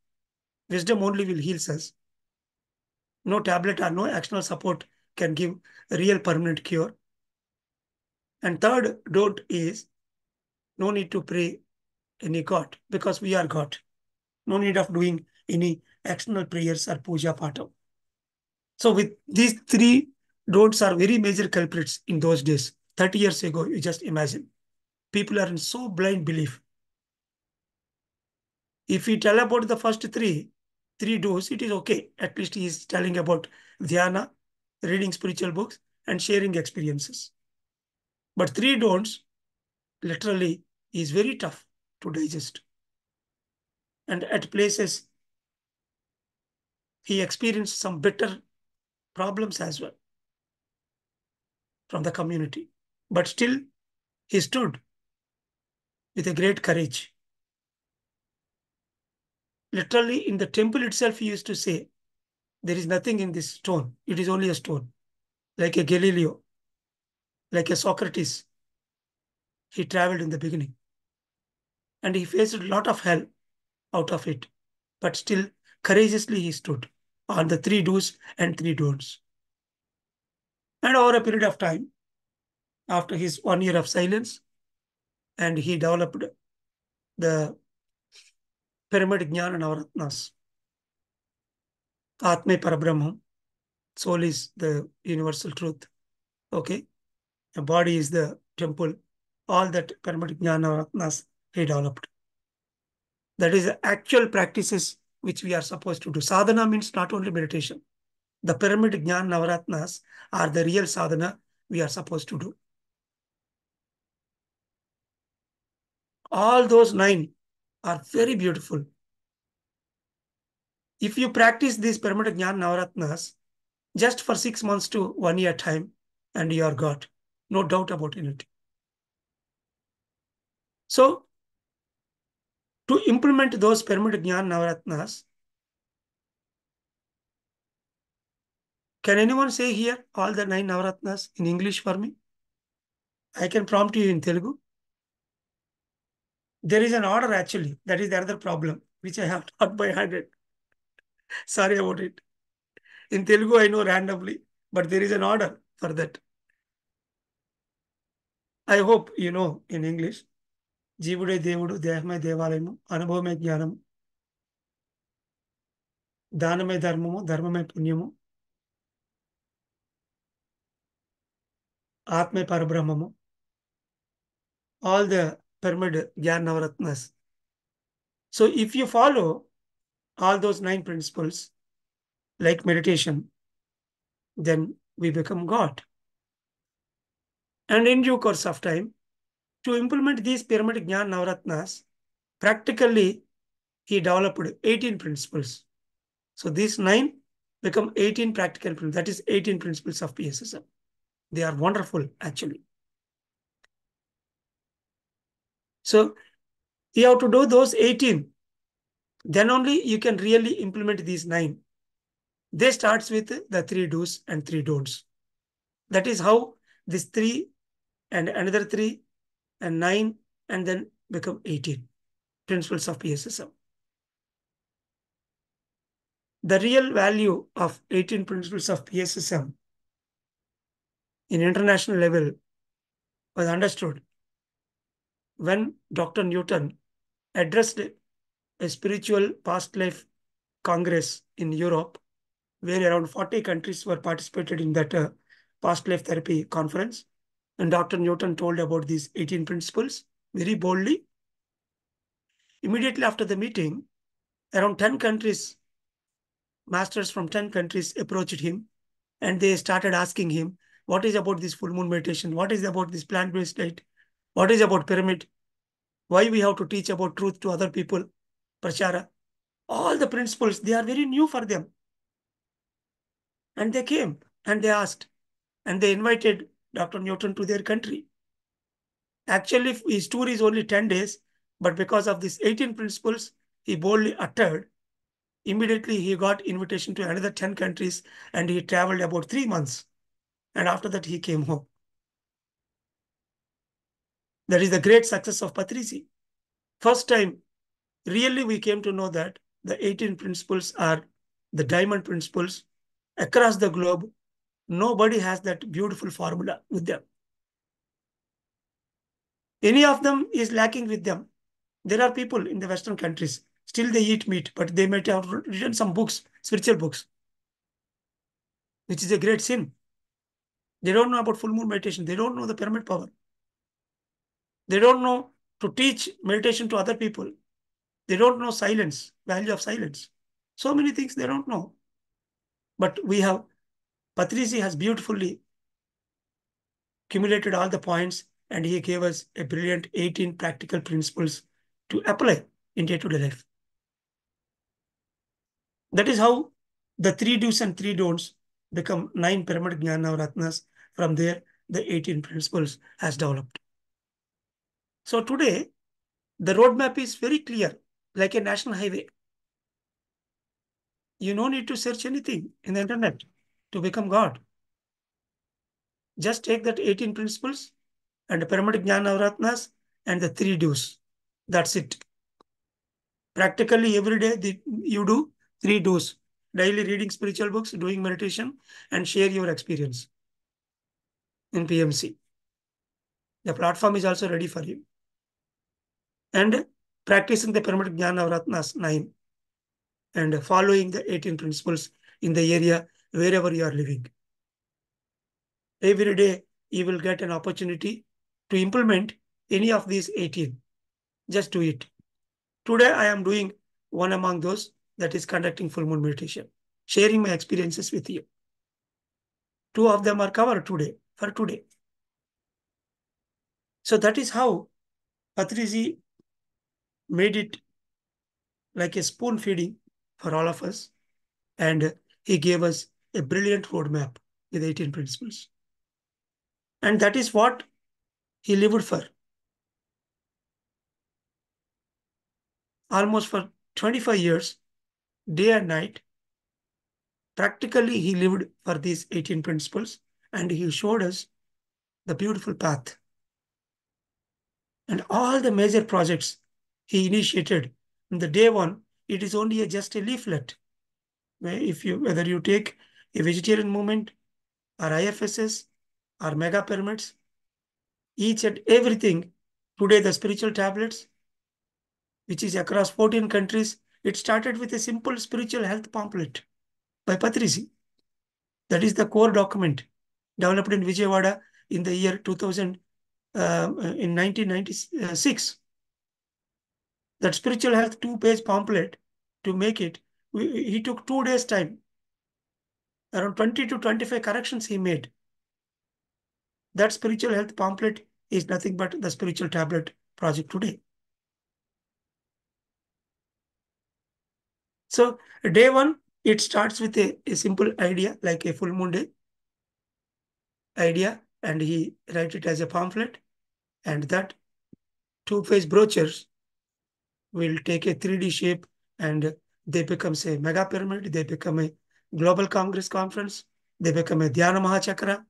Wisdom only will heal us. No tablet or no external support can give a real permanent cure. And third don't is no need to pray any God because we are God. No need of doing any external prayers or puja pata. So with these 3 don'ts are very major culprits in those days. 30 years ago, you just imagine. People are in so blind belief. If we tell about the first three do's, it is okay. At least he is telling about dhyana, reading spiritual books, and sharing experiences. But 3 don'ts, literally, is very tough to digest. And at places, he experienced some bitter problems as well from the community. But still, he stood with a great courage. Literally, in the temple itself, he used to say, there is nothing in this stone. It is only a stone. Like a Galileo, like a Socrates. He traveled in the beginning. And he faced a lot of hell out of it. But still, courageously he stood on the 3 do's and 3 don'ts. And over a period of time, after his 1 year of silence, and he developed the pyramid Jnana navratnas. Atme Parabrahma, soul is the universal truth. Okay. The body is the temple. All that pyramid Jnana navratnas he developed. That is the actual practices which we are supposed to do. Sadhana means not only meditation. The pyramid Jnana navratnas are the real sadhana we are supposed to do. All those 9 are very beautiful. If you practice these pyramid Jnana navratnas just for 6 months to 1 year time, and you are God, no doubt about it. So To implement those pyramid Jnana Navratnas, can anyone say here all the 9 Navratnas in English for me? I can prompt you in Telugu. There is an order actually. That is the other problem, which I have taught by 100. Sorry about it. In Telugu, I know randomly, but there is an order for that. I hope you know in English. జీవుడే దేవుడు దేహమే దేవాలయము అనుభవమే జ్ఞానము దానమే ధర్మము ధర్మమే పుణ్యము ఆత్మే పరబ్రహ్మము all the pyramid Gyan Navaratnas. So if you follow all those 9 principles like meditation, then we become God. And in due course of time, to implement these pyramid Gyan Navaratnas, practically he developed 18 principles. So these 9 become 18 practical principles. That is 18 principles of PSSM. They are wonderful actually. So you have to do those 18. Then only you can really implement these 9. They starts with the 3 do's and 3 don'ts. That is how this 3 and another 3 and 9 and then become 18 principles of PSSM. The real value of 18 principles of PSSM in international level was understood when Dr. Newton addressed a spiritual past life congress in Europe, where around 40 countries were participated in that past life therapy conference. And Dr. Newton told about these 18 principles very boldly. Immediately after the meeting, around 10 countries, masters from 10 countries approached him and they started asking him, what is about this full moon meditation? What is about this plant-based diet? What is about pyramid? Why we have to teach about truth to other people? Prachara. All the principles, they are very new for them. And they came and they asked and they invited Dr. Newton to their country. Actually, his tour is only 10 days, but because of these 18 principles, he boldly uttered. Immediately, he got invitation to another 10 countries and he traveled about 3 months. And after that, he came home. That is the great success of Patrisi. First time, really, we came to know that the 18 principles are the diamond principles across the globe. Nobody has that beautiful formula with them. Any of them is lacking with them. There are people in the Western countries, still they eat meat, but they might have written some books, spiritual books, which is a great sin. They don't know about full moon meditation. They don't know the pyramid power. They don't know to teach meditation to other people. They don't know silence, value of silence. So many things they don't know. But we have, Patrisi has beautifully accumulated all the points and he gave us a brilliant 18 practical principles to apply in day-to-day life. That is how the 3 do's and 3 don'ts become 9 pyramid Jnana Ratnas. From there, the 18 principles has developed. So today, the roadmap is very clear, like a national highway. You no need to search anything in the internet to become God. Just take that 18 principles and the pyramid Jnana Ratnas and the 3 do's. That's it. Practically every day you do 3 do's. Daily reading spiritual books, doing meditation, and share your experience in PMC. The platform is also ready for you. And practicing the pyramid Jnana Ratnas 9 and following the 18 principles in the area wherever you are living. Every day you will get an opportunity to implement any of these 18. Just do it. Today I am doing one among those, that is conducting full moon meditation, sharing my experiences with you. 2 of them are covered today, for today. So that is how Patrisi made it like a spoon feeding for all of us. And he gave us a brilliant roadmap with 18 principles. And that is what he lived for. almost for 25 years, day and night. Practically, he lived for these 18 principles and he showed us the beautiful path. And all the major projects he initiated in the day one, it is only just a leaflet. Whether you take a vegetarian movement or IFSS or mega pyramids, each and everything, today the spiritual tablets, which is across 14 countries, it started with a simple spiritual health pamphlet by Patrisi. That is the core document developed in Vijayawada in the year 2000, in 1996. That spiritual health two-page pamphlet, to make it, he took 2 days time. Around 20 to 25 corrections he made. That spiritual health pamphlet is nothing but the spiritual tablet project today. So day one, it starts with a simple idea, like a full moon day idea, and he write it as a pamphlet, and that two-page brochures will take a 3D shape, and they become a mega pyramid, they become a global congress conference, they become a Dhyana Mahachakra,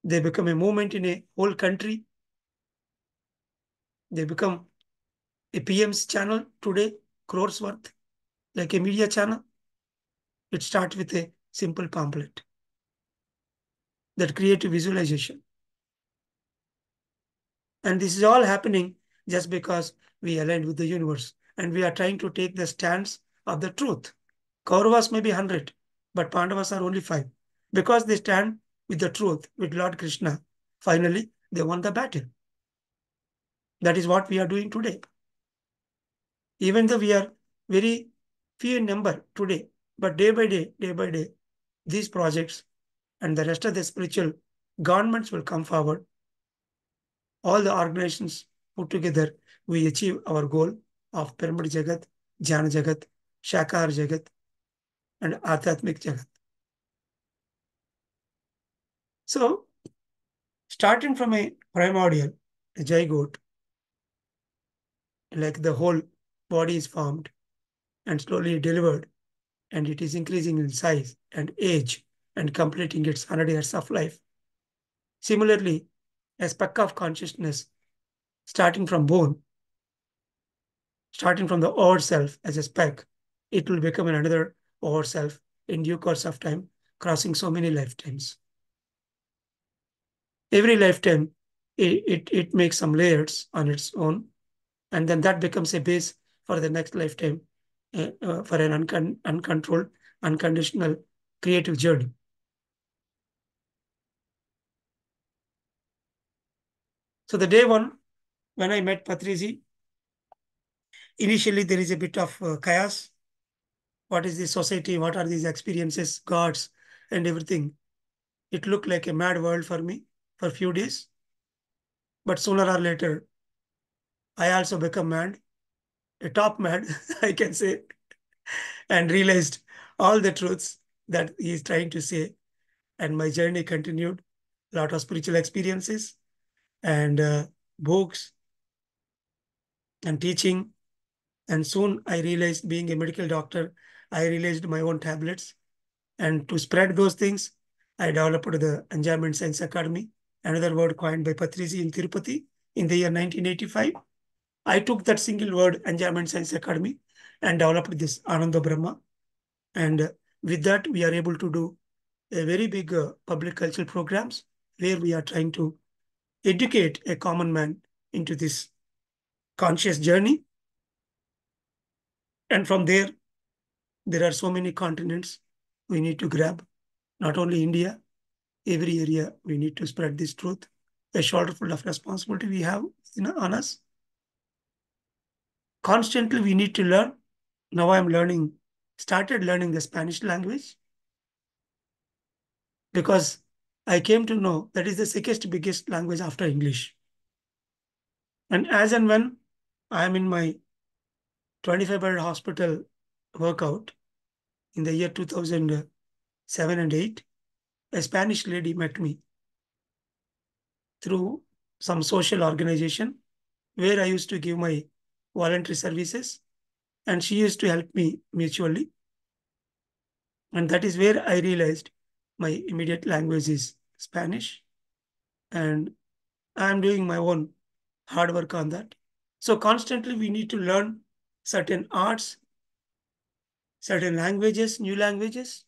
they become a movement in a whole country, they become a PM's channel today, crores worth, like a media channel. It starts with a simple pamphlet that create a visualization. And this is all happening just because we aligned with the universe and we are trying to take the stance of the truth. Kauravas may be 100, but Pandavas are only 5. Because they stand with the truth, with Lord Krishna, finally they won the battle. That is what we are doing today. Even though we are very few in number today, but day by day, these projects and the rest of the spiritual governments will come forward. All the organizations put together, we achieve our goal of Pyramid Jagat, Jnana Jagat, Shakar Jagat, and Adhyatmik Jagat. So, starting from a primordial, a zygote, like the whole body is formed and slowly delivered, and it is increasing in size and age and completing its 100 years of life. Similarly, a speck of consciousness starting from bone, starting from the old self as a speck, it will become another old self in due course of time, crossing so many lifetimes. Every lifetime, it makes some layers on its own, and then that becomes a base for the next lifetime, for an uncontrolled, unconditional creative journey. So the day one, when I met Patriji, initially there is a bit of chaos. What is this society? What are these experiences, gods, and everything? It looked like a mad world for me for a few days. But sooner or later, I also become mad, a top mad, I can say, and realized all the truths that he is trying to say. And my journey continued. A lot of spiritual experiences and books and teaching. And soon I realized, being a medical doctor, I realized my own tablets. And to spread those things, I developed the Enjoyment Science Academy, another word coined by Patrisi in Tirupati in the year 1985. I took that single word, Enjoyment Science Academy, and developed this Ananda Brahma. And with that, we are able to do a very big public cultural programs where we are trying to educate a common man into this conscious journey. And from there are so many continents we need to grab, not only India, every area we need to spread this truth. A shoulder full of responsibility we have on us. Constantly we need to learn. Now I'm started learning the Spanish language because I came to know that is the second biggest language after English. And as and when I am in my 25-bed hospital workout in the year 2007 and 8, a Spanish lady met me through some social organization where I used to give my voluntary services, and she used to help me mutually. And that is where I realized my immediate language is Spanish, and I am doing my own hard work on that. So constantly we need to learn certain arts, certain languages, new languages,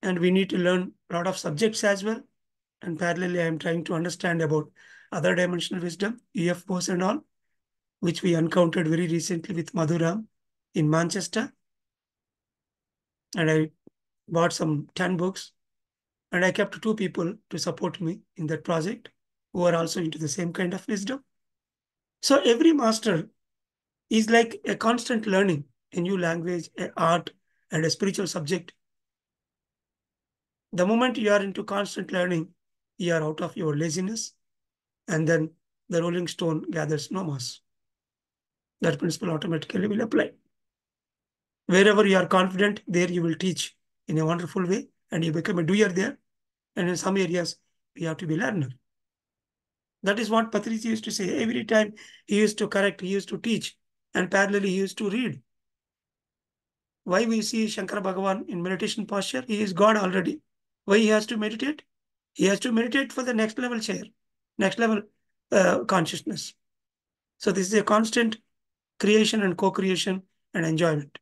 and we need to learn a lot of subjects as well. And parallelly, I am trying to understand about other dimensional wisdom, UFOs and all, which we encountered very recently with Madhuram in Manchester. And I bought some 10 books, and I kept two people to support me in that project who are also into the same kind of wisdom. So every master is like a constant learning, a new language, a art, and a spiritual subject. The moment you are into constant learning, you are out of your laziness, and then the rolling stone gathers no mass. That principle automatically will apply. Wherever you are confident, there you will teach in a wonderful way, and you become a doer there. And in some areas, we have to be learner. That is what Patrici used to say. Every time he used to correct, he used to teach, and parallelly he used to read. Why we see Shankara Bhagavan in meditation posture? He is God already. Why he has to meditate? He has to meditate for the next level chair, next level consciousness. So this is a constant creation and co-creation and enjoyment.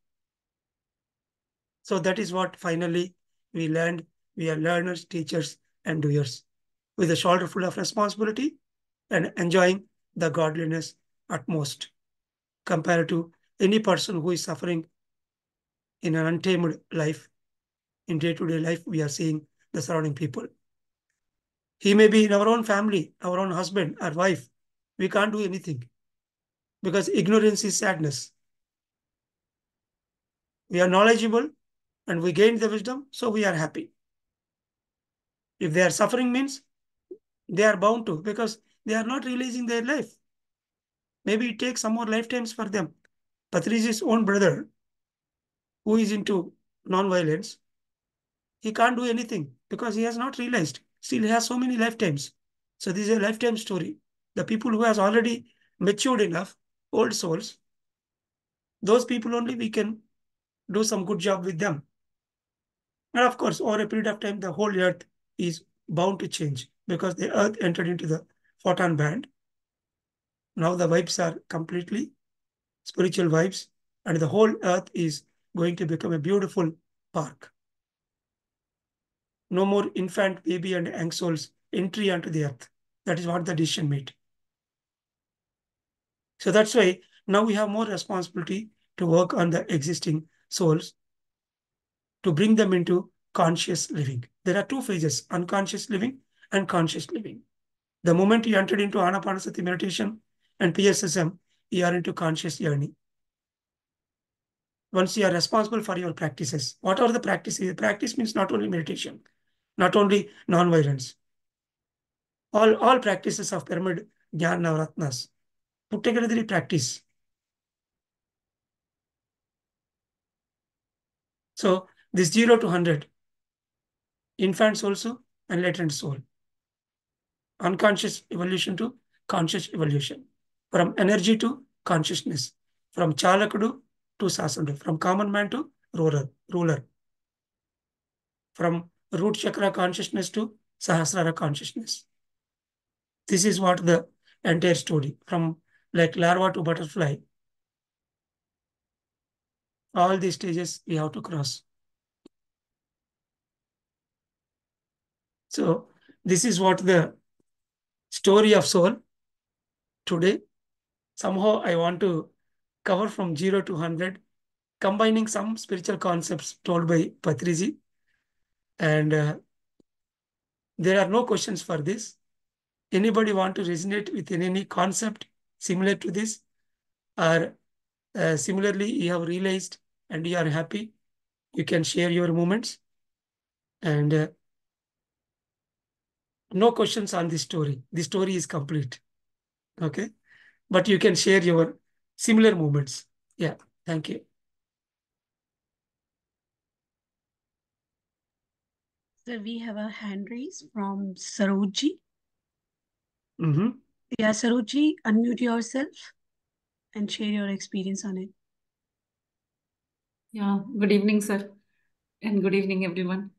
So that is what finally we learned. We are learners, teachers, and doers with a shoulder full of responsibility and enjoying the godliness utmost compared to any person who is suffering in an untamed life. In day-to-day life, we are seeing the surrounding people. He may be in our own family, our own husband or wife. We can't do anything because ignorance is sadness. We are knowledgeable and we gained the wisdom, so we are happy. If they are suffering means they are bound to because they are not realizing their life. Maybe it takes some more lifetimes for them. Patrici's own brother, who is into non-violence, he can't do anything because he has not realized. Still, he has so many lifetimes. So this is a lifetime story. The people who has already matured enough, old souls, those people only we can do some good job with them. And of course, over a period of time, the whole earth is bound to change because the earth entered into the photon band. Now the vibes are completely spiritual vibes, and the whole earth is going to become a beautiful park. No more infant, baby, and young souls entry onto the earth. That is what the decision made. So that's why now we have more responsibility to work on the existing souls to bring them into conscious living. There are two phases, unconscious living and conscious living. The moment you entered into Anapanasati meditation and PSSM, you are into conscious journey. Once you are responsible for your practices, what are the practices? Practice means not only meditation, not only non-violence. All practices of pyramid, Dhyan, navratnas, put together the practice. So this 0 to 100, infants also and latent soul. Unconscious evolution to conscious evolution. From energy to consciousness. From Chalakudu to Sasandu. From common man to ruler. From root chakra consciousness to Sahasrara consciousness. This is what the entire story. From like larva to butterfly. All these stages we have to cross. So this is what the story of soul today. Somehow I want to cover from 0 to 100, combining some spiritual concepts told by Patriji. And there are no questions for this. Anybody want to resonate with any concept similar to this? Or similarly, you have realized and you are happy, you can share your moments. And no questions on this story. The story is complete. Okay. But you can share your similar moments. Yeah. Thank you.
So we have a hand raise from Saroji.
Mm-hmm.
Yeah, Saroji, unmute yourself and share your experience on it.
Yeah, good evening, sir, and good evening, everyone.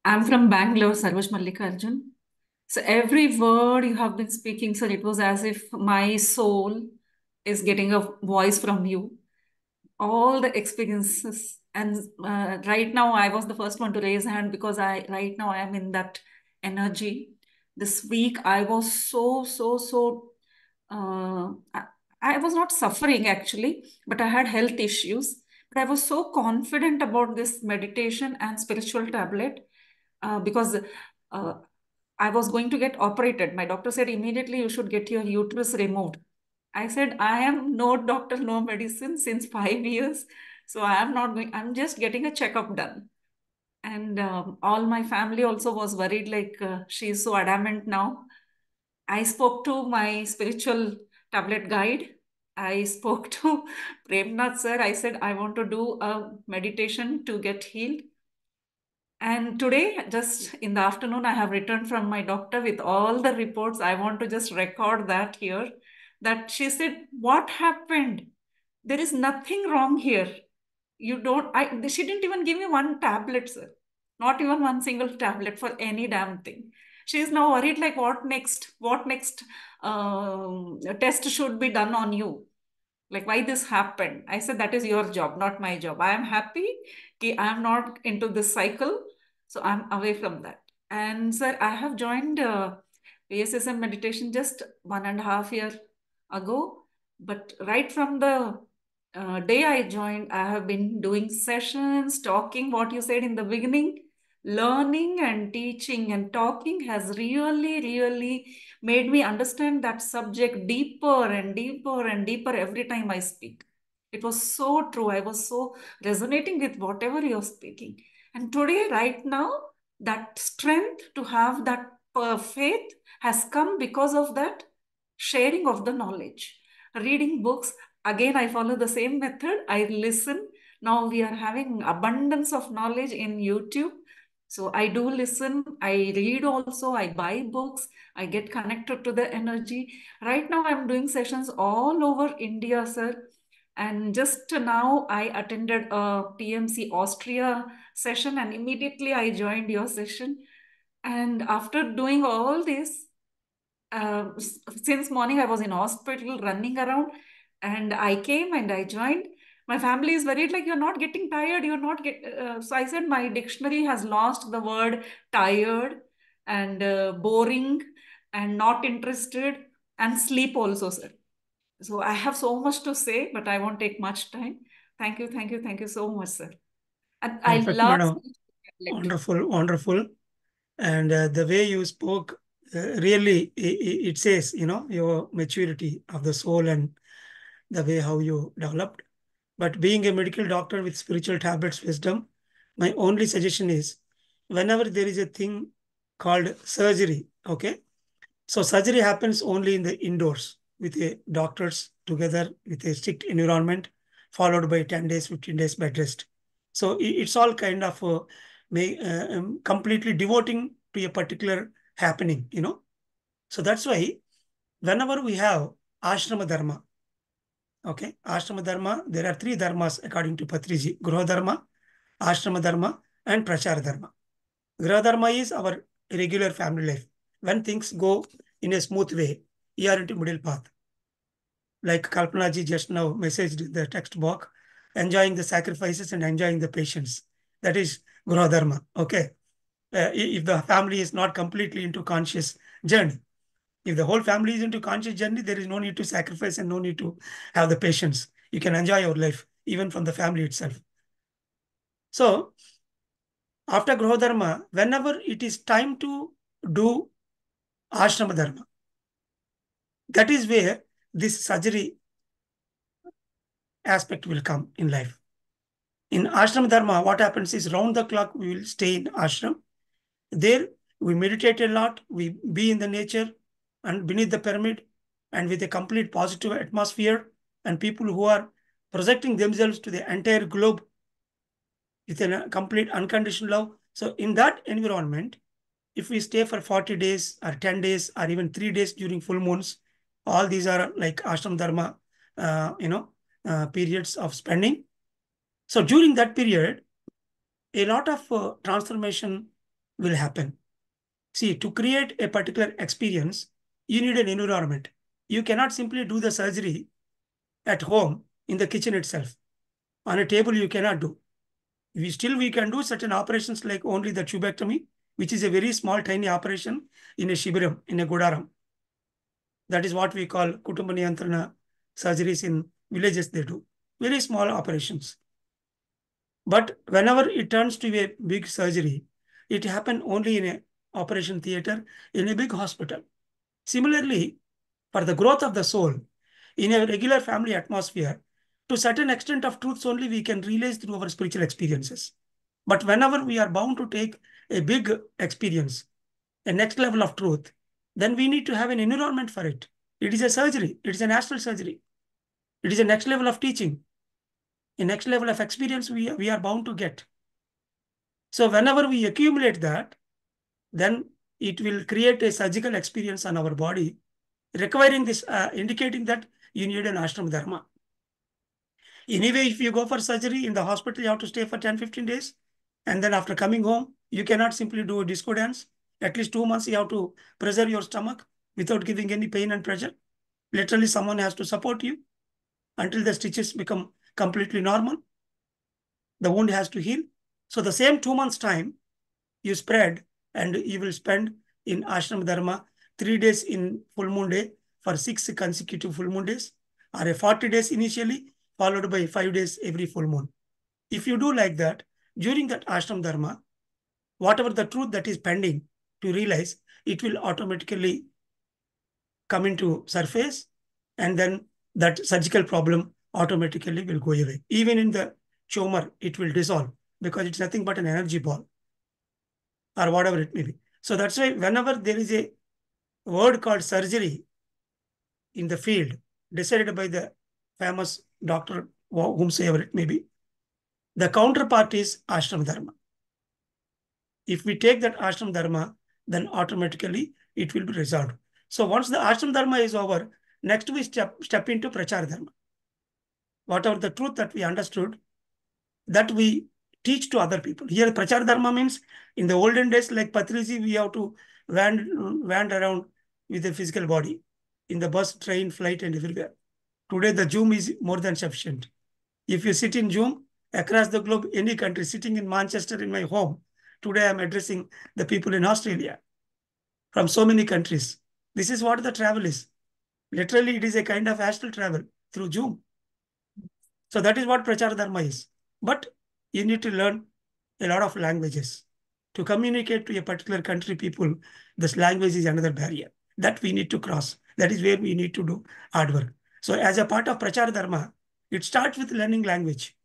I'm from Bangalore, Sarvaj Mallikarjun. So every word you have been speaking, sir, it was as if my soul is getting a voice from you. All the experiences, and right now I was the first one to raise hand because right now I am in that energy. This week I was so uh, I, I was not suffering actually, but I had health issues. But I was so confident about this meditation and spiritual tablet because uh, I was going to get operated. My doctor said immediately you should get your uterus removed. I said, I am no doctor, no medicine since 5 years. So I am not going, I'm just getting a checkup done. And all my family also was worried, like she's so adamant now. I spoke to my spiritual tablet guide. I spoke to Premnath sir. I said, I want to do a meditation to get healed. And today, just in the afternoon, I have returned from my doctor with all the reports. I want to just record that here. That she said, what happened? There is nothing wrong here. You don't, she didn't even give me one tablet, sir. Not even one single tablet for any damn thing. She is now worried, like, what next? What next test should be done on you? Like, why this happened? I said, that is your job, not my job. I am happy that I am not into this cycle, so I'm away from that. And sir, I have joined PSSM meditation just 1.5 year ago, but right from the day I joined, I have been doing sessions, talking what you said in the beginning. Learning and teaching and talking has really made me understand that subject deeper and deeper and deeper every time I speak. It was so true. I was so resonating with whatever you're speaking. And today, right now, that strength to have that faith has come because of that sharing of the knowledge. Reading books, again, I follow the same method. I listen. Now we are having abundance of knowledge in YouTube. So I do listen, I read also, I buy books, I get connected to the energy. Right now I'm doing sessions all over India, sir. And just now I attended a PMC Austria session and immediately I joined your session. And after doing all this, since morning I was in hospital running around and I came and I joined. My family is worried, like, you're not getting tired, you're not get. So I said, my dictionary has lost the word tired and boring and not interested and sleep also, sir. So I have so much to say, but I won't take much time. Thank you so much, sir. And I
Perfect,
love
madam. Wonderful, wonderful. And the way you spoke, really, it says, your maturity of the soul and the way how you developed. But being a medical doctor with spiritual tablets wisdom, my only suggestion is whenever there is a thing called surgery, okay? So surgery happens only in the indoors with a doctors together with a strict environment, followed by 10 days, 15 days bed rest. So it's all kind of completely devoting to a particular happening. So that's why whenever we have ashrama dharma, okay, ashrama dharma, there are three dharmas according to Patriji: Gruha dharma, ashrama dharma, and prachara dharma. Gruha dharma is our regular family life. When things go in a smooth way, you are into middle path. Like Kalpana ji just now messaged in the text box, enjoying the sacrifices and enjoying the patience. That is Gruha dharma. Okay. If the family is not completely into conscious journey, if the whole family is into conscious journey, there is no need to sacrifice and no need to have the patience. You can enjoy your life even from the family itself. So after Gruha dharma, whenever it is time to do ashrama dharma, that is where this surgery aspect will come in life. In ashram dharma, what happens is round the clock we will stay in ashram. There we meditate a lot, we be in the nature and beneath the pyramid and with a complete positive atmosphere and people who are projecting themselves to the entire globe with a complete unconditional love. So in that environment, if we stay for 40 days or 10 days or even 3 days during full moons, all these are like ashram dharma periods of spending. So during that period, a lot of transformation will happen. See, to create a particular experience, you need an environment. You cannot simply do the surgery at home in the kitchen itself. On a table, you cannot do. We can do certain operations like only the tubectomy, which is a very small, tiny operation in a shibiram, in a gudaram. That is what we call Kutumba Niyantrana surgeries in villages. They do very small operations. But whenever it turns to a big surgery, it happens only in a operation theater in a big hospital. Similarly, for the growth of the soul, in a regular family atmosphere, to certain extent of truths only we can realize through our spiritual experiences. But whenever we are bound to take a big experience, a next level of truth, then we need to have an environment for it. It is a surgery. It is a national surgery. It is a next level of teaching. A next level of experience we are bound to get. So whenever we accumulate that, then it will create a surgical experience on our body, requiring this, indicating that you need an ashram dharma. Anyway, if you go for surgery in the hospital, you have to stay for 10-15 days. And then after coming home, you cannot simply do a disco dance. At least 2 months, you have to preserve your stomach without giving any pain and pressure. Literally, someone has to support you until the stitches become completely normal. The wound has to heal. So the same 2 months time, you spread and you will spend in ashram dharma 3 days in full moon day for 6 consecutive full moon days, or a 40 days initially, followed by 5 days every full moon. If you do like that, during that ashram dharma, whatever the truth that is pending to realize, it will automatically come into surface, and then that surgical problem automatically will go away. Even in the tumor, it will dissolve because it's nothing but an energy ball or whatever it may be. So that's why whenever there is a word called surgery in the field, decided by the famous doctor, whomsoever it may be, the counterpart is ashram dharma. If we take that ashram dharma, then automatically it will be resolved. So once the ashram dharma is over, next we step into prachar dharma. Whatever the truth that we understood, that we teach to other people. Here, prachar dharma means in the olden days, like Patriji, we have to wand around with the physical body in the bus, train, flight, and everywhere. Today, the Zoom is more than sufficient. If you sit in Zoom across the globe, any country, sitting in Manchester in my home, today I'm addressing the people in Australia from so many countries. This is what the travel is. Literally, it is a kind of astral travel through Zoom. So that is what prachar dharma is. But you need to learn a lot of languages. To communicate to a particular country people, this language is another barrier that we need to cross. That is where we need to do hard work. So as a part of prachar dharma, it starts with learning language.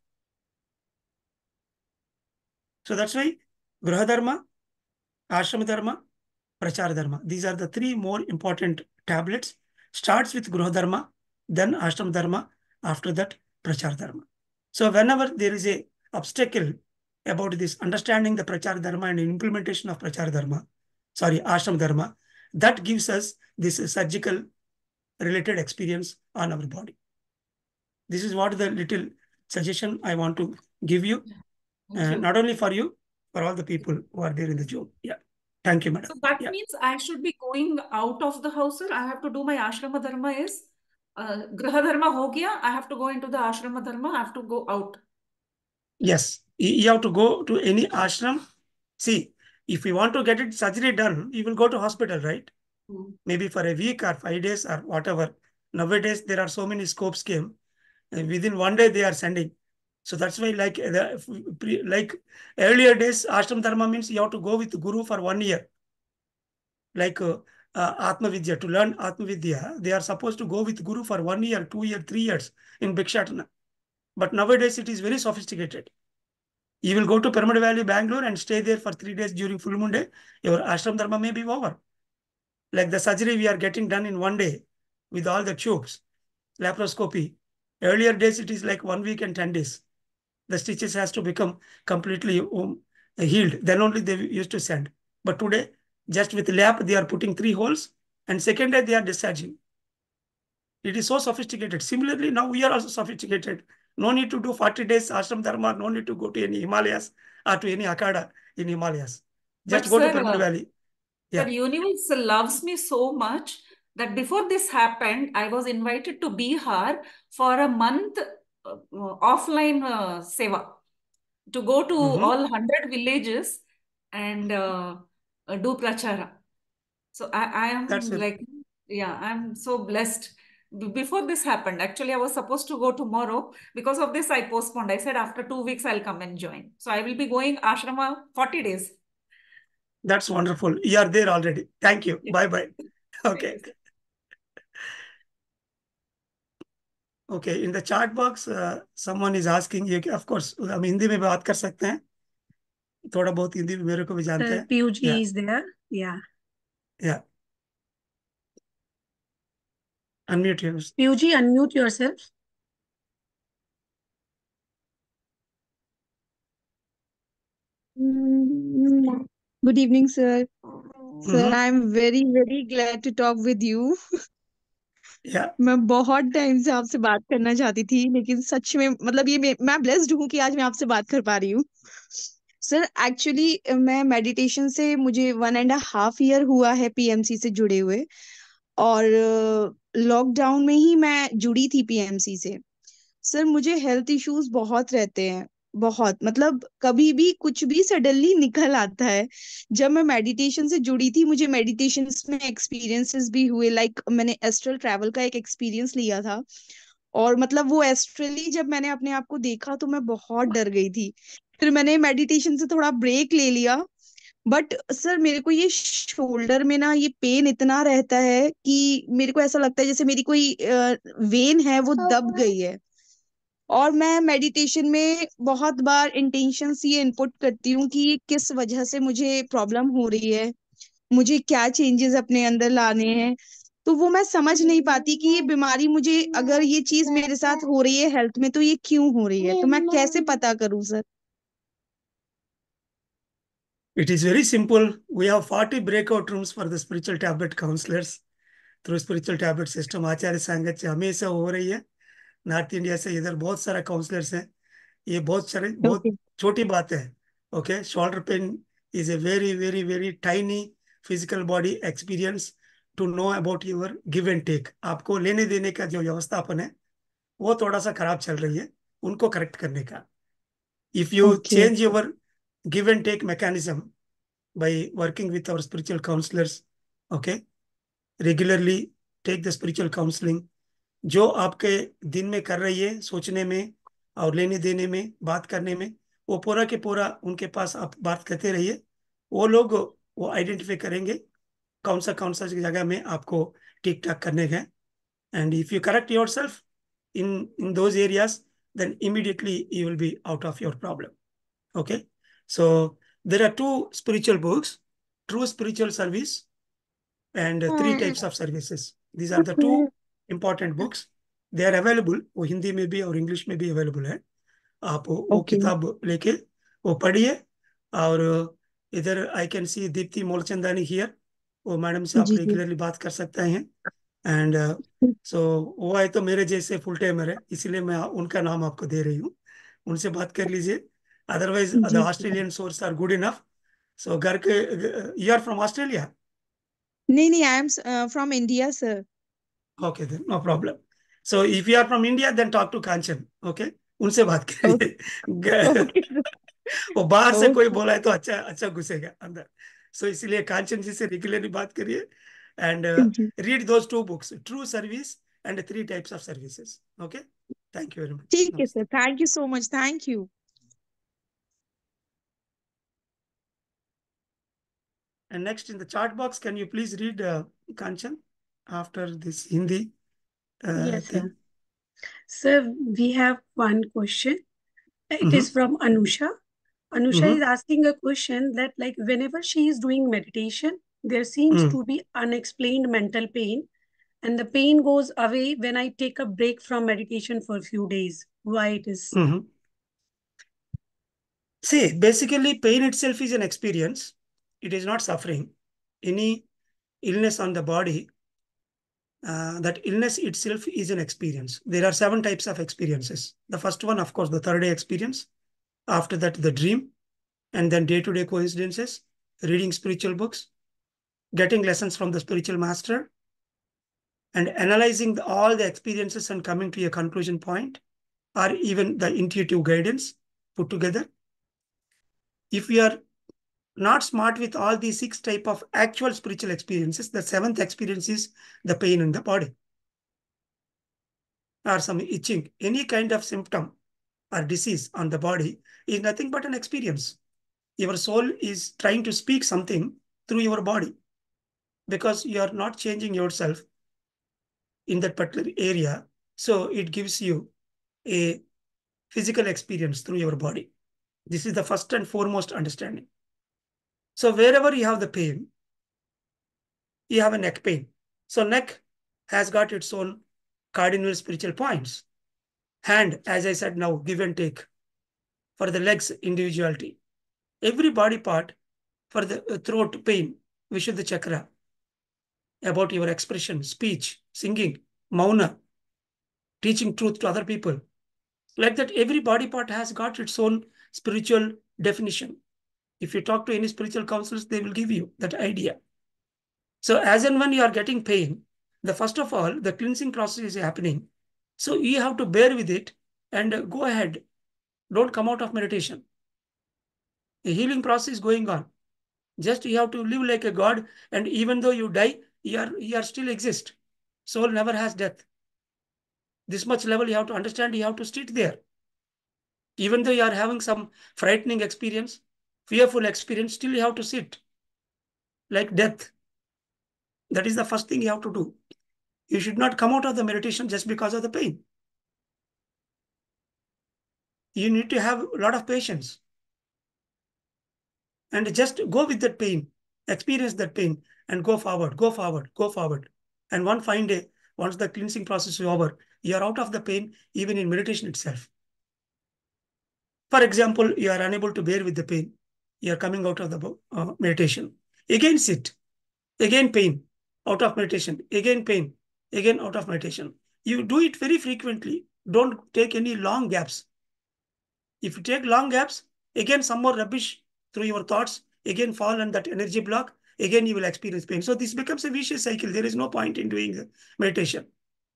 So that's why Graha dharma, Ashram dharma, prachar dharma. These are the 3 more important tablets. Starts with Graha dharma, then Ashram dharma, after that prachar dharma. So whenever there is a obstacle about this understanding the prachar dharma and implementation of prachar dharma, ashram dharma, that gives us this surgical related experience on our body. This is what the little suggestion I want to give you, not only for you, for all the people who are there in the Zoom. Yeah. Thank you, madam.
So that means I should be going out of the house, sir. I have to do my ashrama dharma is graha dharma ho gaya. I have to go into the ashrama dharma. I have to go out.
Yes, you have to go to any ashram. See, if you want to get it surgery done, you will go to hospital, right? Maybe for a week or 5 days or whatever. Nowadays, there are so many scopes came. And within 1 day, they are sending. So that's why, like earlier days, ashram dharma means you have to go with guru for 1 year. Like Atma Vidya, to learn Atma Vidya, they are supposed to go with guru for 1 year, 2 years, 3 years in Bhikshatana. But nowadays, it is very sophisticated. You will go to Pyramid Valley, Bangalore, and stay there for 3 days during full moon day. Your ashram dharma may be over. Like the surgery we are getting done in 1 day with all the tubes, laparoscopy. Earlier days, it is like 1 week and 10 days. The stitches has to become completely healed. Then only they used to send. But today, just with lap, they are putting 3 holes, and second day they are discharging. It is so sophisticated. Similarly, now we are also sophisticated. No need to do 40 days ashram dharma. No need to go to any Himalayas or to any akada in Himalayas.
But
Just go to
sir,
Pyramid Valley.
the
Yeah.
universe loves me so much that before this happened, I was invited to Bihar for a month offline seva, to go to all 100 villages and do prachara. So I
That's
am
it.
like, yeah, I'm so blessed. Before this happened, actually, I was supposed to go tomorrow. Because of this, I postponed. I said after 2 weeks, I'll come and join. So I will be going ashrama 40 days.
That's wonderful. You are there already. Thank you.
Yeah.
Bye bye.
Thank
Okay.
you, sir.
Okay. In the chat box, someone is asking you. Of course, हम हिंदी में बात कर सकते हैं. थोड़ा बहुत हिंदी में मेरे को भी जानते हैं.
Piyush
Yeah.
is there. Yeah.
Yeah. Unmute yours.
Piyush, unmute yourself.
Good evening, sir. Sir,
Mm-hmm.
I'm very, very glad to talk with you.
Yeah.
मैं बहुत टाइम से आपसे बात करना चाहती थी, लेकिन सच में मतलब ये मैं ब्लेस्ड हूँ कि आज मैं आपसे बात कर पा रही हूँ. सर, एक्चुअली मैं मेडिटेशन से मुझे 1.5 year हुआ है पीएमसी से जुड़े हुए, और लॉकडाउन में ही मैं जुड़ी थी पीएमसी से. सर, मुझे हेल्थ इश्यूज बहुत रहते हैं, बहुत मतलब कभी भी कुछ भी सडनली निकल आता है. जब मैं मेडिटेशन से जुड़ी थी, मुझे मेडिटेशन में एक्सपीरियंसेस भी हुए, लाइक मैंने एस्ट्रल ट्रैवल का एक एक्सपीरियंस लिया था, और मतलब वो एस्ट्रली जब मैंने अपने आप को देखा तो मैं बहुत डर गई थी. फिर मैंने मेडिटेशन से थोड़ा ब्रेक ले लिया. बट सर, मेरे को ये शोल्डर में ना ये पेन इतना रहता है कि मेरे को ऐसा लगता है जैसे मेरी कोई वेन है वो दब गई है. और मैं मेडिटेशन में बहुत बार इंटेंशंस ये इनपुट करती हूँ कि ये किस वजह से मुझे प्रॉब्लम हो रही है, मुझे क्या चेंजेस अपने अंदर लाने हैं. तो वो मैं समझ नहीं पाती कि ये बीमारी मुझे, अगर ये चीज मेरे साथ हो रही है हेल्थ में, तो ये क्यों हो रही है, तो मैं कैसे पता करूं sir?
It is very simple. We have 40 breakout rooms for the spiritual tablet counselors through spiritual tablet system. आचार्य संगत से हमेशा हो रही है. नॉर्थ इंडिया से इधर बहुत सारा काउंसलर्स हैं. ये बहुत
ओके.
छोटी बात है. Okay. Shoulder pain is a very very very tiny physical body experience to know about your give and take. आपको लेने देने का जो व्यवस्थापन है वो थोड़ा सा खराब चल रही है. उनको करेक्ट करने का. If you
okay.
Change your give and take mechanism by working with our spiritual counselors, okay, regularly take the spiritual counseling. जो आपके दिन में कर रही है सोचने में और लेने देने में बात करने में, वो पूरा के पूरा उनके पास आप बात करते रहिए. वो लोग वो आइडेंटिफाई करेंगे कौन सा जगह में आपको ठीक ठाक करने का. And if you correct your self in those areas, then immediately you will be out of your problem. Okay. So there are two spiritual books: True Spiritual Service and Three Types of Services. These are the two important books. They are available. वो हिंदी में भी और English में भी available है. आप वो
okay.
किताब लेके वो पढ़िए. और इधर I can see Deepti Molchandani here. वो मैडम से आप
जी जी.
रेगुलरली बात कर सकते हैं. एंड सो वो है तो मेरे जैसे फुल टाइमर है, इसलिए मैं उनका नाम आपको दे रही हूँ. उनसे बात कर लीजिए. अदरवाइज द
जी sir.
Australian sources are good enough. So घर के, यू आर फ्रॉम ऑस्ट्रेलिया?
नहीं नहीं, I am from India sir.
Okay then no problem. So if you are from India then talk to Kanchan. Okay. उनसे बात करिए.
Okay.
वो बाहर से कोई
ओके.
बोला है तो अच्छा अच्छा घुसेगा अंदर. सो इसलिए कांचन जी से रेगुलरली बात करिए. एंड
जी.
Read those two books, true service and three types of services. Okay. Thank you very much.
ठीक है सर,
नमस्ते.
Thank you so much, thank you.
And next in the chat box, can you please read Kanchan after this Hindi
Yes,
thing?
sir. Sir, we have one question. It is
Mm-hmm.
from Anusha. Anusha is
Mm-hmm.
asking a question that, like, whenever she is doing meditation, there seems
Mm-hmm.
to be unexplained mental pain, and the pain goes away when I take a break from meditation for a few days. Why it is?
Mm-hmm. See, basically, pain itself is an experience. It is not suffering. Any illness on the body that illness itself is an experience. There are 7 types of experiences. The first one, of course, the third day experience. After that, the dream, and then day-to-day coincidences, reading spiritual books, getting lessons from the spiritual master, and analyzing all the experiences and coming to a conclusion point, or even the intuitive guidance put together. If we are not smart with all these 6 types of actual spiritual experiences, the 7th experience is the pain in the body, or some itching. Any kind of symptom or disease on the body is nothing but an experience. Your soul is trying to speak something through your body, because you are not changing yourself in that particular area. So it gives you a physical experience through your body. This is the first and foremost understanding. So wherever you have the pain, you have a neck pain. So neck has got its own cardinal spiritual points. Hand, as I said now, give and take. For the legs, individuality. Every body part, for the throat pain, Vishuddha chakra, about your expression, speech, singing, mauna, teaching truth to other people. Like that, every body part has got its own spiritual definition. If you talk to any spiritual counselors, they will give you that idea. So as and when you are getting pain, the first of all, the cleansing process is happening. So you have to bear with it and go ahead. Don't come out of meditation. The healing process is going on. Just you have to live like a god, and even though you die, you are still exist. Soul never has death. This much level you have to understand, you have to sit there. Even though you are having some frightening experience, fearful experience, still you have to sit like death. That is the first thing you have to do. You should not come out of the meditation just because of the pain. You need to have a lot of patience and just go with that pain, experience that pain, and go forward, go forward, go forward. And one fine day, once the cleansing process is over, you are out of the pain, even in meditation itself. For example, you are unable to bear with the pain. You are coming out of the meditation. Again sit. Again pain. Out of meditation. Again pain. Again out of meditation. You do it very frequently. Don't take any long gaps. If you take long gaps, again some more rubbish through your thoughts, again fall on that energy block, again you will experience pain. So this becomes a vicious cycle. There is no point in doing meditation,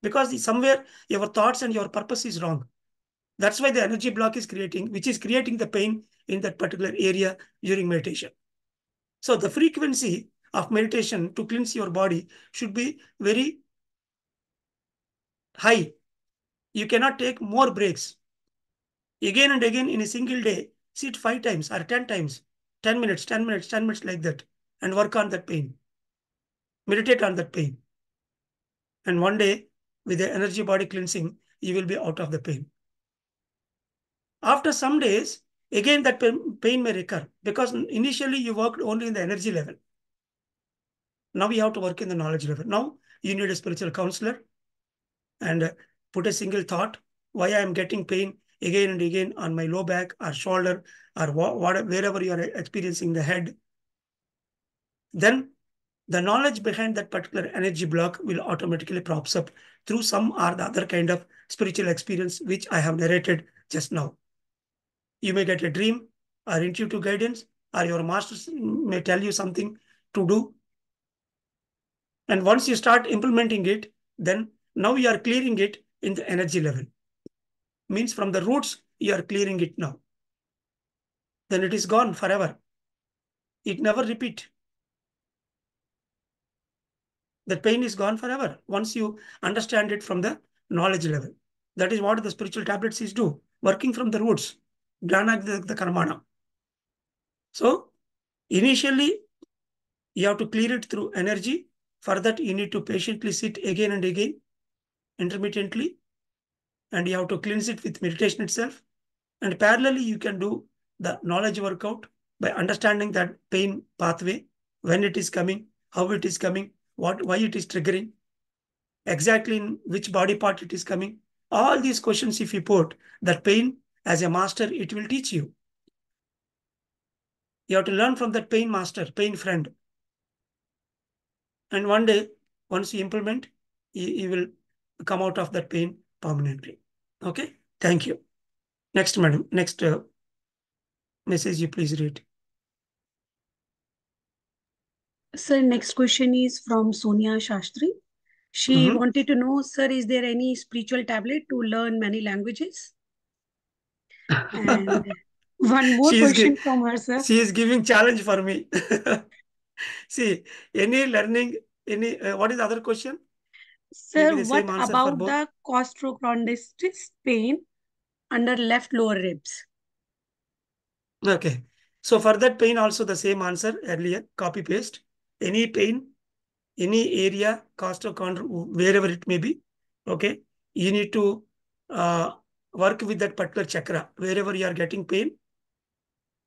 because somewhere your thoughts and your purpose is wrong. That's why the energy block is creating, which is creating the pain in that particular area during meditation. So the frequency of meditation to cleanse your body should be very high. You cannot take more breaks. Again and again in a single day, sit 5 times or 10 times, 10 minutes, 10 minutes, 10 minutes like that, and work on that pain. Meditate on that pain. And one day, with the energy body cleansing, you will be out of the pain. After some days, again that pain may recur, because initially you worked only in the energy level. Now you have to work in the knowledge level. Now you need a spiritual counselor, and put a single thought, why I am getting pain again and again on my low back or shoulder, or wherever you are experiencing the head. Then the knowledge behind that particular energy block will automatically props up through some or the other kind of spiritual experience, which I have narrated just now. You may get a dream or intuitive guidance, or your masters may tell you something to do. And once you start implementing it, then now you are clearing it in the energy level. Means from the roots, you are clearing it now. Then it is gone forever. It never repeat. That pain is gone forever once you understand it from the knowledge level. That is what the spiritual tablets is do, working from the roots, Dhyana the karmana. So initially, you have to clear it through energy. For that, you need to patiently sit again and again, intermittently, and you have to cleanse it with meditation itself. And parallelly, you can do the knowledge workout by understanding that pain pathway, when it is coming, how it is coming, why it is triggering, exactly in which body part it is coming. All these questions, if you put that pain as a master, it will teach you. You have to learn from that pain master, pain friend. And one day, once you implement, you will come out of that pain permanently. Okay, thank you. Next, madam. Next message you please read.
Sir, next question is from Sonia Shastri. She wanted to know, sir, is there any spiritual tablet to learn many languages? And one more question from her, sir.
She is giving challenge for me. See, any learning, what is the other question?
Sir, what about the costochondritis pain under left lower ribs?
Okay. So for that pain also the same answer earlier, copy paste. Any pain, any area, costochondria, wherever it may be, okay, you need to work with that particular chakra. Wherever you are getting pain,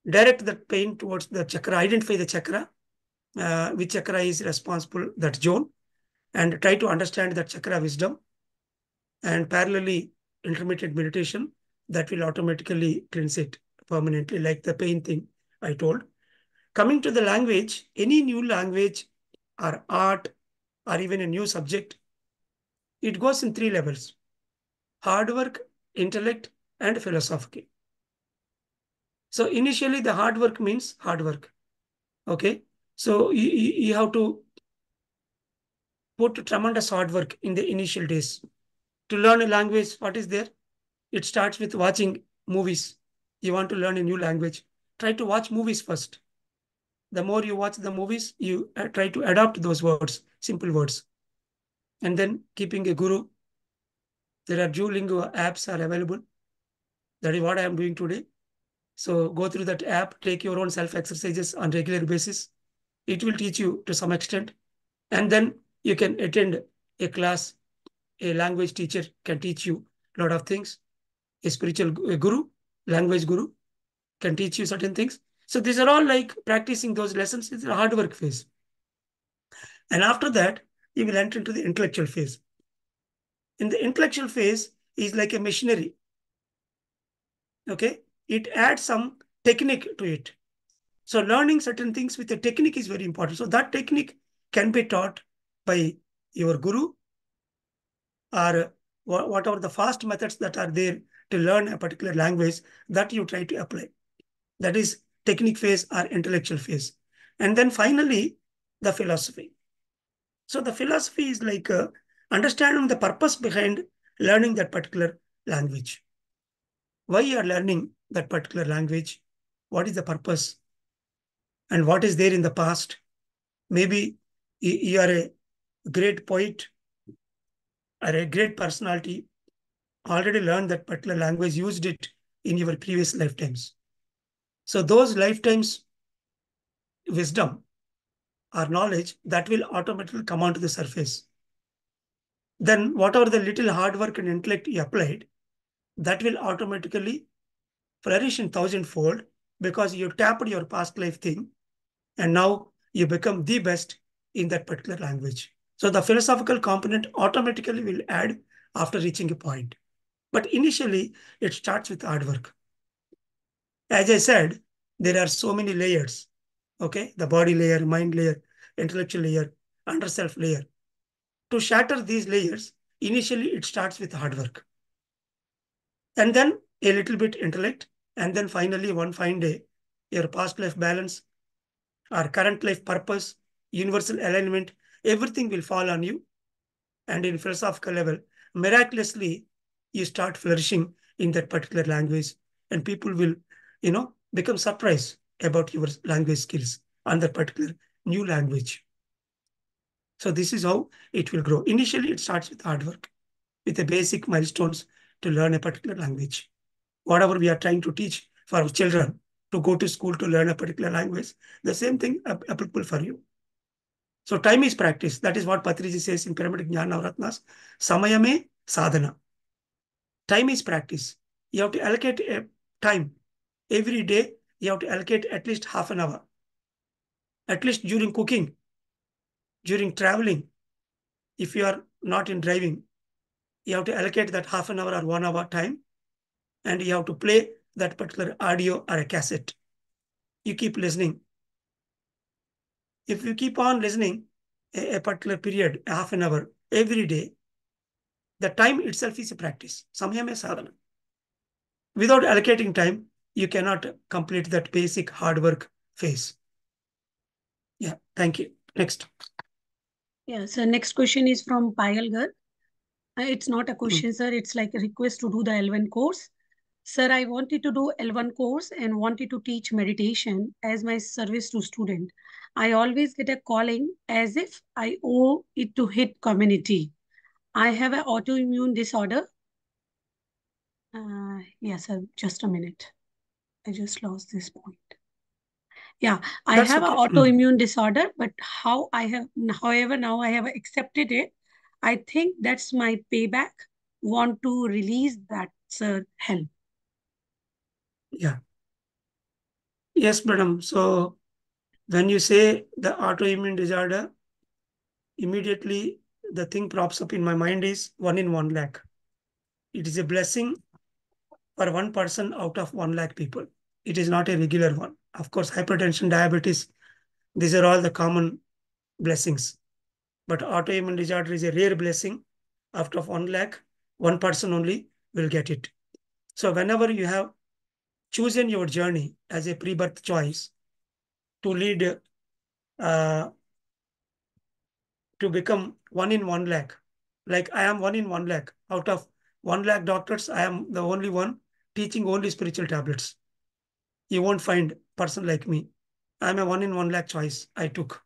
direct that pain towards the chakra, identify the chakra, which chakra is responsible, that zone, and try to understand that chakra wisdom, and parallelly intermittent meditation that will automatically cleanse it permanently, like the pain thing I told. Coming to the language, any new language or art or even a new subject, it goes in 3 levels: hard work, intellect, and philosophy. So initially the hard work means hard work. Okay. So you have to put tremendous hard work in the initial days. To learn a language, what is there? It starts with watching movies. You want to learn a new language, try to watch movies first. The more you watch the movies, you try to adopt those words, simple words. And then keeping a guru. There are Duolingo apps are available. That is what I am doing today. So go through that app, take your own self exercises on regular basis. It will teach you to some extent. And then you can attend a class. A language teacher can teach you a lot of things. A spiritual guru, language guru, can teach you certain things. So these are all like practicing those lessons. It's a hard work phase. And after that, you will enter into the intellectual phase. In the intellectual phase is like a machinery. Okay. It adds some technique to it. So learning certain things with a technique is very important. So that technique can be taught by your guru, or whatever the fast methods that are there to learn a particular language that you try to apply. That is technique phase or intellectual phase. And then finally, the philosophy. So the philosophy is like understanding the purpose behind learning that particular language. Why you are learning that particular language? What is the purpose? And what is there in the past? Maybe you are a great poet or a great personality, already learned that particular language, used it in your previous lifetimes. So those lifetimes wisdom or knowledge that will automatically come onto the surface. Then whatever the little hard work and intellect you applied, that will automatically flourish in thousandfold, because you tapped your past life thing and now you become the best in that particular language. So the philosophical component automatically will add after reaching a point. But initially, it starts with hard work. As I said, there are so many layers. Okay, the body layer, mind layer, intellectual layer, under self layer. To shatter these layers, initially it starts with hard work. And then a little bit intellect. And then finally, one fine day, your past life balance, or current life purpose, universal alignment, everything will fall on you. And in philosophical level, miraculously, you start flourishing in that particular language. And people will, become surprised about your language skills on that particular new language. So this is how it will grow. Initially, it starts with hard work, with the basic milestones to learn a particular language. Whatever we are trying to teach for our children to go to school to learn a particular language, the same thing applicable for you. So time is practice. That is what Patriji says in Pyramid Jnana Navratnas. Samayame sadhana. Time is practice. You have to allocate a time. Every day, you have to allocate at least half an hour. At least during cooking, during traveling. If you are not in driving, you have to allocate that half an hour or 1 hour time, and you have to play that particular audio or a cassette. You keep listening. If you keep on listening a particular period, half an hour, every day, The time itself is a practice. Samayame sadhana. Without allocating time, you cannot complete that basic hard work phase. Yeah, thank you. Next.
Yeah, so next question is from Payal Gar. It's not a question, sir. It's like a request to do the L1 course. Sir, I wanted to do L1 course and wanted to teach meditation as my service to student. I always get a calling as if I owe it to hit community. I have an autoimmune disorder. Yes, sir. Just a minute. I just lost this point. Yeah, I
That's
have an
okay.
autoimmune disorder, but however, now I have accepted it. I think that's my payback. Want to release that, sir, help.
Yeah. Yes, madam. So when you say the autoimmune disorder, immediately the thing props up in my mind is 1 in 1 lakh. It is a blessing for one person out of 1 lakh people. It is not a regular one. Of course, hypertension, diabetes, these are all the common blessings. But autoimmune disorder is a rare blessing. Out of 1 lakh, one person only will get it. So whenever you have chosen your journey as a pre-birth choice to lead, uh, to become 1 in 1 lakh, like I am 1 in 1 lakh. Out of 1 lakh doctors, I am the only one teaching only spiritual tablets. You won't find person like me. I'm a 1 in 1 lakh choice I took.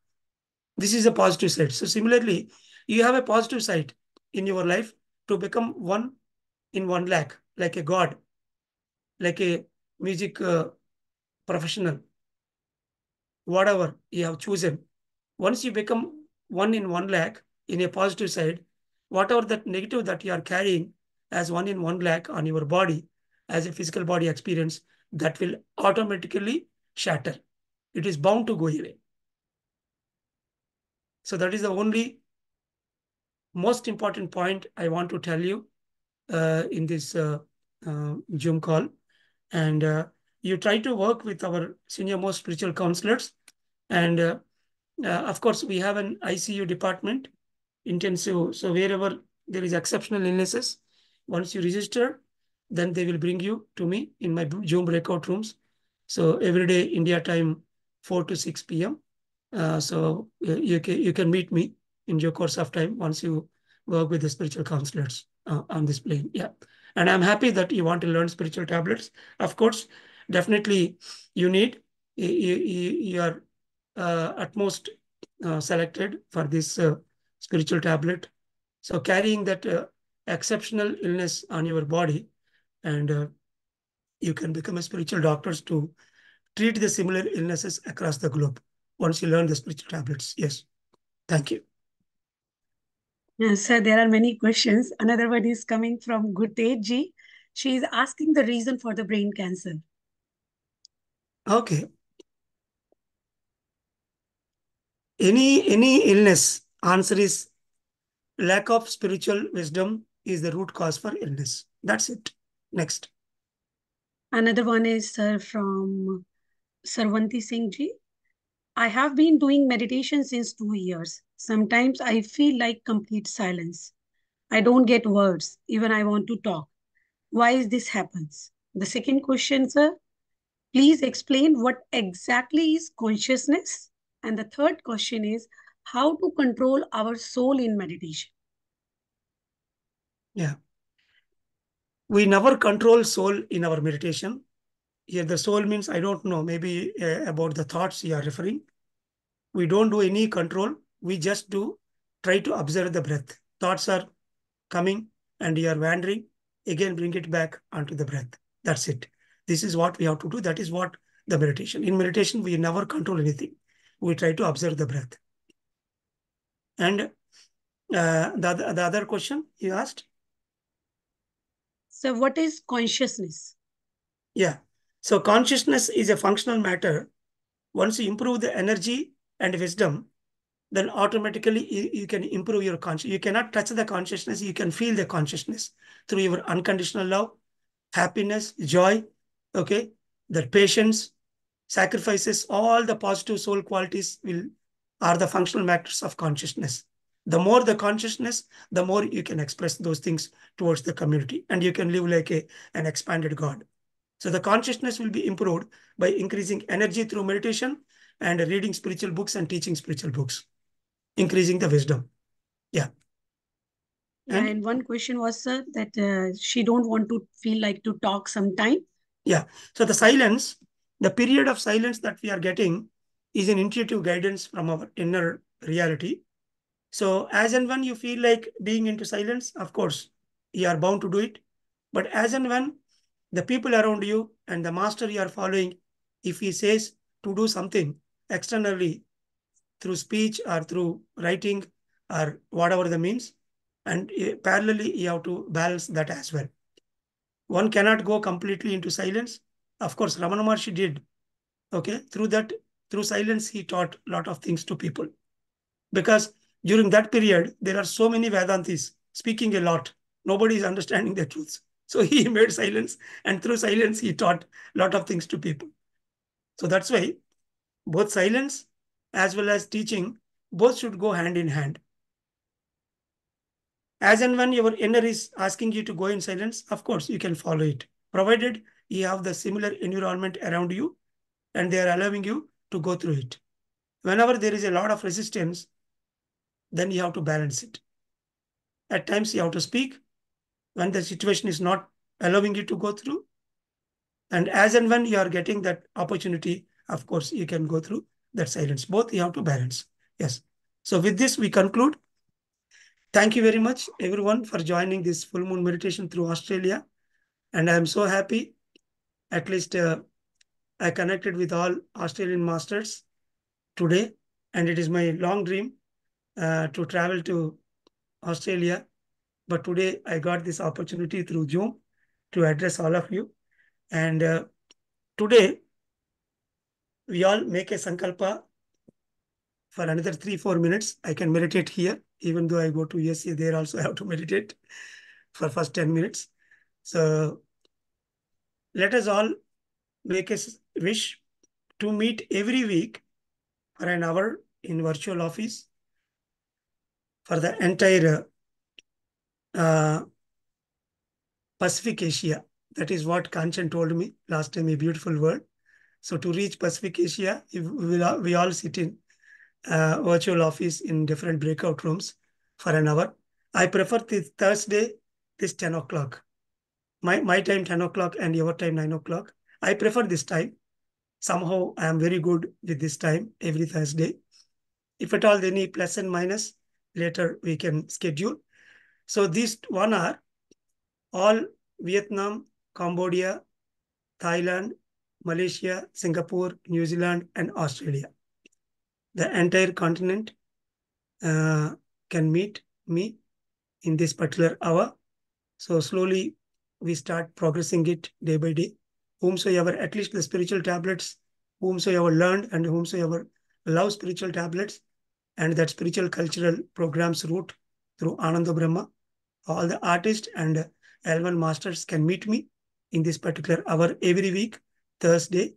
This is a positive side. So similarly, you have a positive side in your life to become 1 in 1 lakh, like a god, like a music professional, whatever you have chosen. Once you become 1 in 1 lakh in a positive side, whatever that negative that you are carrying as 1 in 1 lakh on your body, as a physical body experience, that will automatically shatter. It is bound to go away. So that is the only most important point I want to tell you in this Zoom call. And you try to work with our senior most spiritual counselors. And of course, we have an ICU department, intensive. So wherever there is exceptional illnesses, once you register, then they will bring you to me in my Zoom breakout rooms. So every day, India time, 4 to 6 p.m. So you can meet me in due course of time once you work with the spiritual counselors on this plane. Yeah. And I'm happy that you want to learn spiritual tablets. Of course, definitely you need, you are utmost selected for this spiritual tablet. So carrying that exceptional illness on your body, and you can become a spiritual doctors to treat the similar illnesses across the globe once you learn the spiritual tablets. Yes. Thank you.
Yes, sir, there are many questions. Another one is coming from Gurteej ji. She is asking the reason for the brain cancer.
Okay. Any illness, answer is lack of spiritual wisdom is the root cause for illness. That's it. Next.
Another one is, sir, from Sarvanti Singh ji. I have been doing meditation since 2 years. Sometimes I feel like complete silence. I don't get words, even I want to talk. Why is this happens? The second question, sir, please explain what exactly is consciousness. And the third question is how to control our soul in meditation.
Yeah. We never control soul in our meditation. Here, the soul means, I don't know, maybe about the thoughts you are referring. We don't do any control. We just do try to observe the breath. Thoughts are coming and you are wandering. Again, bring it back onto the breath. That's it. This is what we have to do. That is what the meditation. In meditation, we never control anything. We try to observe the breath. And the other question you asked?
So, what is consciousness?
Yeah. So consciousness is a functional matter. Once you improve the energy and wisdom, then automatically you can improve your consciousness. You cannot touch the consciousness. You can feel the consciousness through your unconditional love, happiness, joy, okay, that patience, sacrifices, all the positive soul qualities are the functional matters of consciousness. The more the consciousness, the more you can express those things towards the community, and you can live like an expanded God. So the consciousness will be improved by increasing energy through meditation and reading spiritual books and teaching spiritual books, increasing the wisdom. Yeah.
Yeah, and one question was, sir, that she don't want to feel like to talk sometime.
Yeah. So the silence, the period of silence that we are getting is an intuitive guidance from our inner reality. So as and when you feel like being into silence, of course, you are bound to do it. But as and when the people around you and the master you are following, if he says to do something externally through speech or through writing or whatever the means, and parallelly you have to balance that as well. One cannot go completely into silence. Of course, Ramana Maharshi did. Okay, through that, through silence, he taught a lot of things to people. Because during that period, there are so many Vedantis speaking a lot. Nobody is understanding the truths. So he made silence, and through silence, he taught a lot of things to people. So that's why both silence as well as teaching, both should go hand in hand. As and when your inner is asking you to go in silence, of course, you can follow it, provided you have the similar environment around you and they are allowing you to go through it. Whenever there is a lot of resistance, then you have to balance it. At times, you have to speak when the situation is not allowing you to go through. And as and when you are getting that opportunity, of course, you can go through that silence. Both you have to balance. Yes. So with this, we conclude. Thank you very much, everyone, for joining this full moon meditation through Australia. And I am so happy. At least I connected with all Australian masters today. And it is my long dream to travel to Australia. But today I got this opportunity through Zoom to address all of you. And today we all make a sankalpa for another 3-4 minutes. I can meditate here, even though I go to USA, there also I have to meditate for first 10 minutes. So let us all make a wish to meet every week for an hour in virtual office for the entire Pacific Asia. That is what Kanchan told me last time, a beautiful word. So to reach Pacific Asia, we all sit in virtual office in different breakout rooms for an hour. I prefer this Thursday, this 10 o'clock. My time 10 o'clock and your time 9 o'clock. I prefer this time. Somehow I am very good with this time every Thursday. If at all any plus and minus, later we can schedule. So these 1 hour, all Vietnam, Cambodia, Thailand, Malaysia, Singapore, New Zealand, and Australia. The entire continent can meet me in this particular hour. So slowly we start progressing it day by day. Whomsoever, at least the spiritual tablets, whomsoever learned and whomsoever love spiritual tablets and that spiritual cultural programs route through Ananda Brahma, all the artists and L1 masters can meet me in this particular hour every week, Thursday.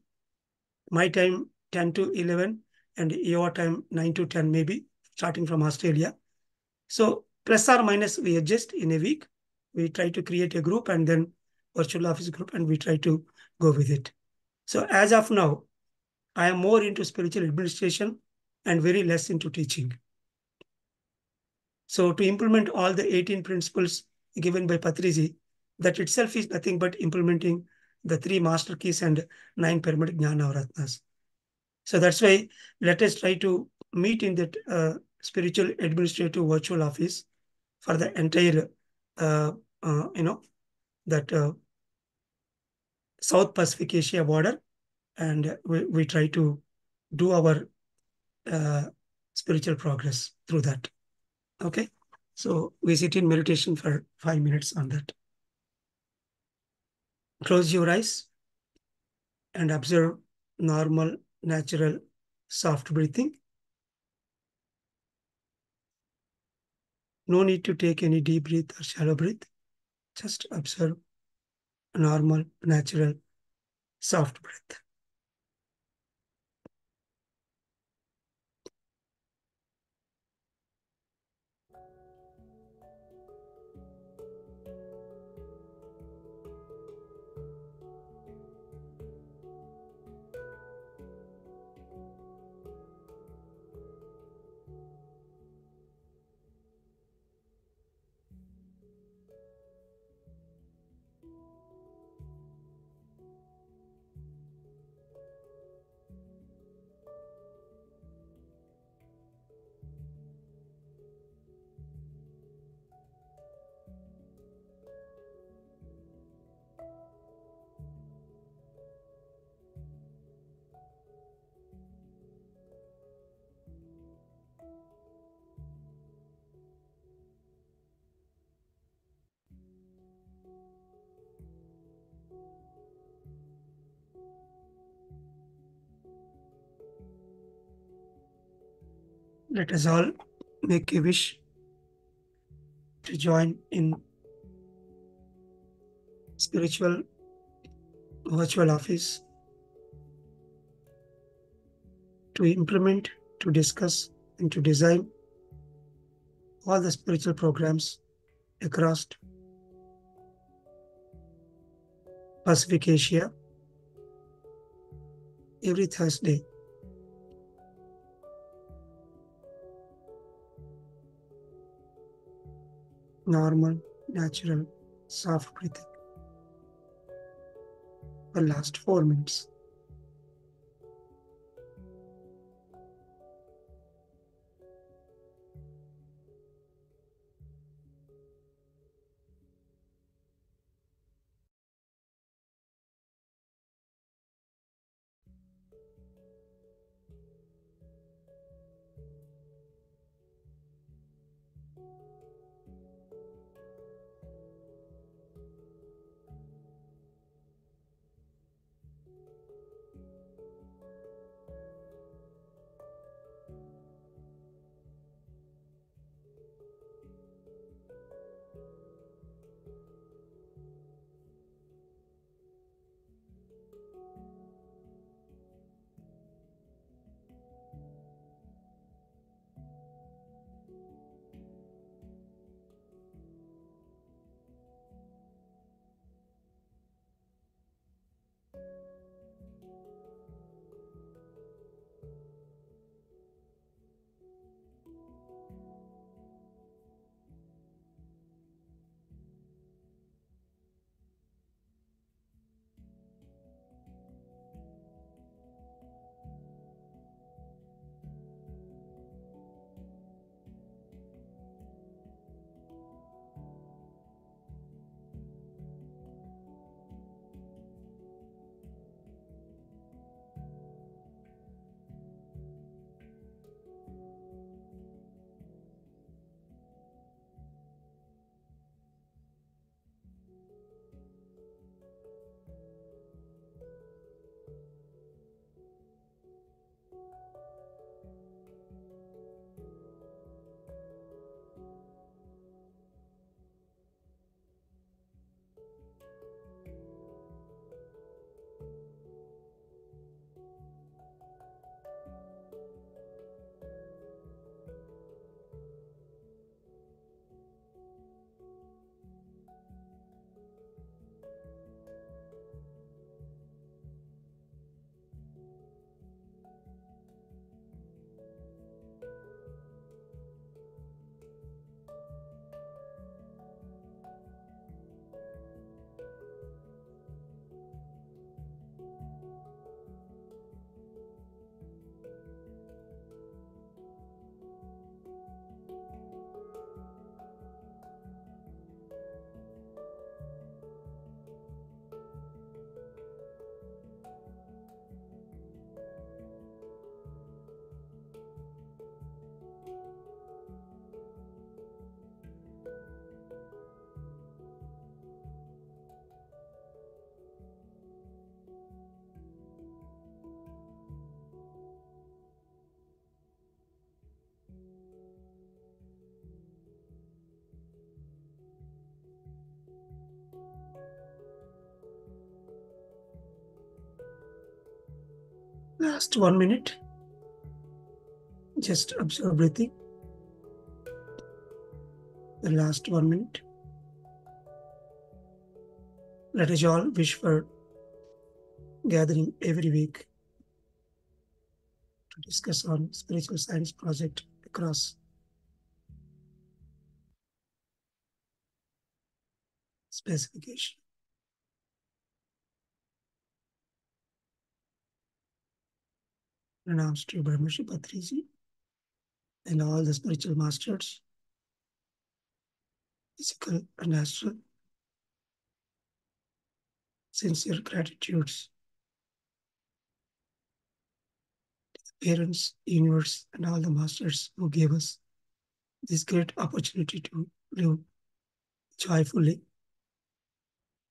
My time 10 to 11 and your time 9 to 10 maybe, starting from Australia. So plus or minus we adjust in a week. We try to create a group and then virtual office group and we try to go with it. So as of now, I am more into spiritual administration and very less into teaching. So to implement all the 18 principles given by Patriji, that itself is nothing but implementing the 3 master keys and 9 pyramid jnana navratnas. So that's why let us try to meet in that spiritual administrative virtual office for the entire, that South Pacific Asia border, and we try to do our spiritual progress through that. Okay, so we sit in meditation for 5 minutes on that. Close your eyes and observe normal, natural, soft breathing. No need to take any deep breath or shallow breath. Just observe normal, natural, soft breath. Let us all make a wish to join in spiritual virtual office to implement, to discuss, and to design all the spiritual programs across Pacific Asia every Thursday. Normal, natural, soft breathing for last 4 minutes. Last 1 minute. Just observe breathing. The last 1 minute. Let us all wish for gathering every week to discuss on spiritual science project across specification. Pronounced to Brahmashi Patriji and all the spiritual masters, physical and astral. Sincere gratitudes to the parents, universe, and all the masters who gave us this great opportunity to live joyfully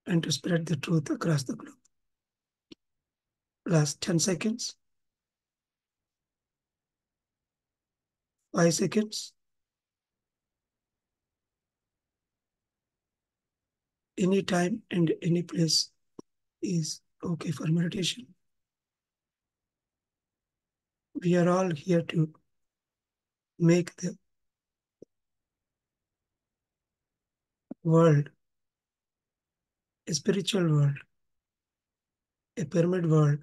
and to spread the truth across the globe. Last 10 seconds. 5 seconds. Any time and any place is okay for meditation. We are all here to make the world a spiritual world, a pyramid world,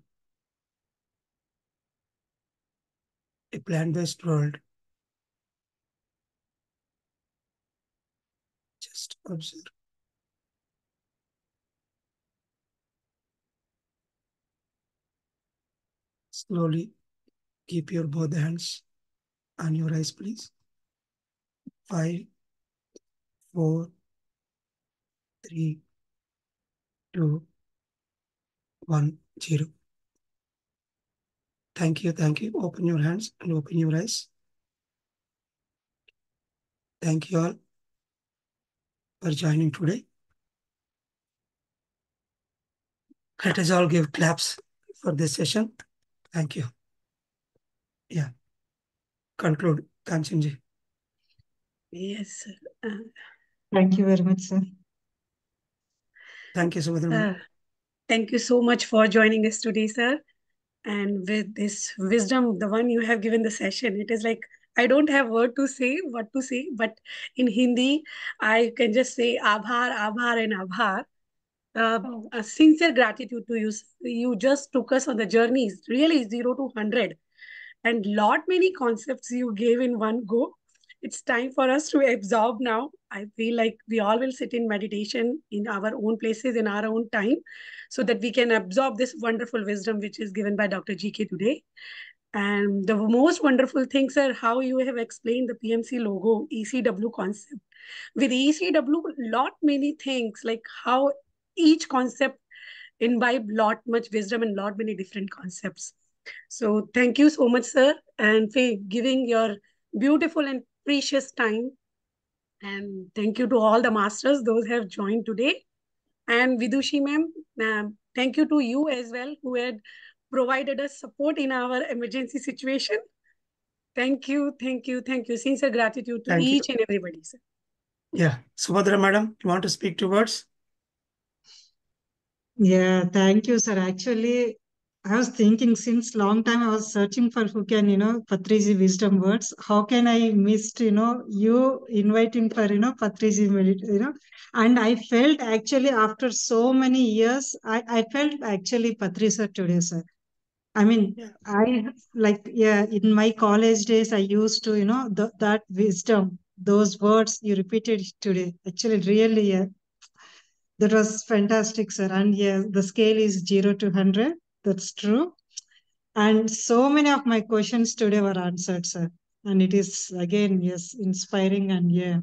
a plant-based world. Just observe. Slowly keep your both hands on your eyes, please. 5, 4, 3, 2, 1, 0. Thank you. Thank you. Open your hands and open your eyes. Thank you all for joining today. Let us all give claps for this session. Thank you. Yeah. Conclude, Kanchanji.
Yes, sir.
Thank you very much, sir.
Thank you, Subhadra.
Thank you so much for joining us today, sir. And with this wisdom, the one you have given the session, it is like I don't have what to say, but in Hindi, I can just say abhar, abhar, and abhar. A sincere gratitude to you. You just took us on the journey, really 0 to 100, and lot many concepts you gave in one go. It's time for us to absorb now. I feel like we all will sit in meditation in our own places, in our own time, so that we can absorb this wonderful wisdom which is given by Dr. GK today. And the most wonderful things are how you have explained the PMC logo, ECW concept. With ECW, lot many things like how each concept imbibe lot much wisdom and lot many different concepts. So thank you so much, sir, and for giving your beautiful and precious time. And thank you to all the masters, those who have joined today. And Vidushi ma'am, thank you to you as well, who had provided us support in our emergency situation. Thank you, thank you, thank you. Sincere gratitude to
Thank you.
each and everybody, sir.
Yeah. Subhadra, madam, you want to speak 2 words?
Yeah, thank you, sir. Actually, I was thinking since long time I was searching for who can, Patriji wisdom words. How can I missed, you inviting for, Patriji, and I felt actually after so many years, I felt actually Patri sir today, sir. I mean,
Yeah.
in my college days, I used to, that wisdom, those words you repeated today. Actually, really, yeah, that was fantastic, sir. And yeah, the scale is 0 to 100. That's true. And so many of my questions today were answered, sir. And it is again, yes, inspiring. And yeah,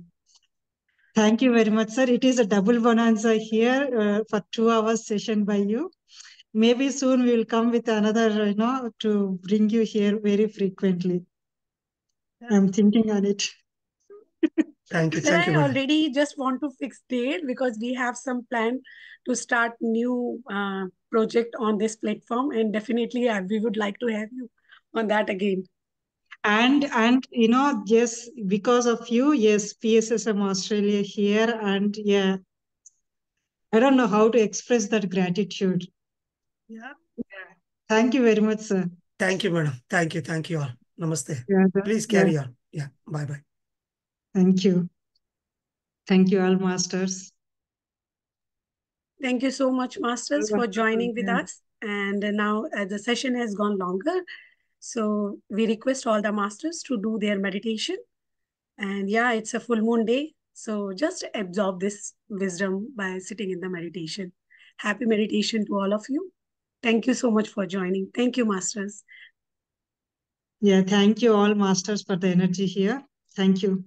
thank you very much, sir. It is a double bonanza here for 2 hours session by you. Maybe soon we will come with another, to bring you here very frequently.
Yeah.
I'm thinking on it.
Thank you.
Sir,
Thank you,
I
madam.
already just want to fix date because we have some plan to start new project on this platform, and definitely we would like to have you on that again.
And yes, because of you, yes, PSSM Australia here, and yeah, I don't know how to express that gratitude.
Yeah.
Thank you very much, sir.
Thank you, madam. Thank you. Thank you all. Namaste.
Yeah,
Please
yeah,
carry on. Yeah. Bye-bye.
thank you. Thank you, all masters.
Thank you so much, masters, for joining with us. And now the session has gone longer. So we request all the masters to do their meditation. And yeah, it's a full moon day. So just absorb this wisdom by sitting in the meditation. Happy meditation to all of you. Thank you so much for joining. Thank you, masters.
Yeah, thank you, all masters, for the energy here. Thank you.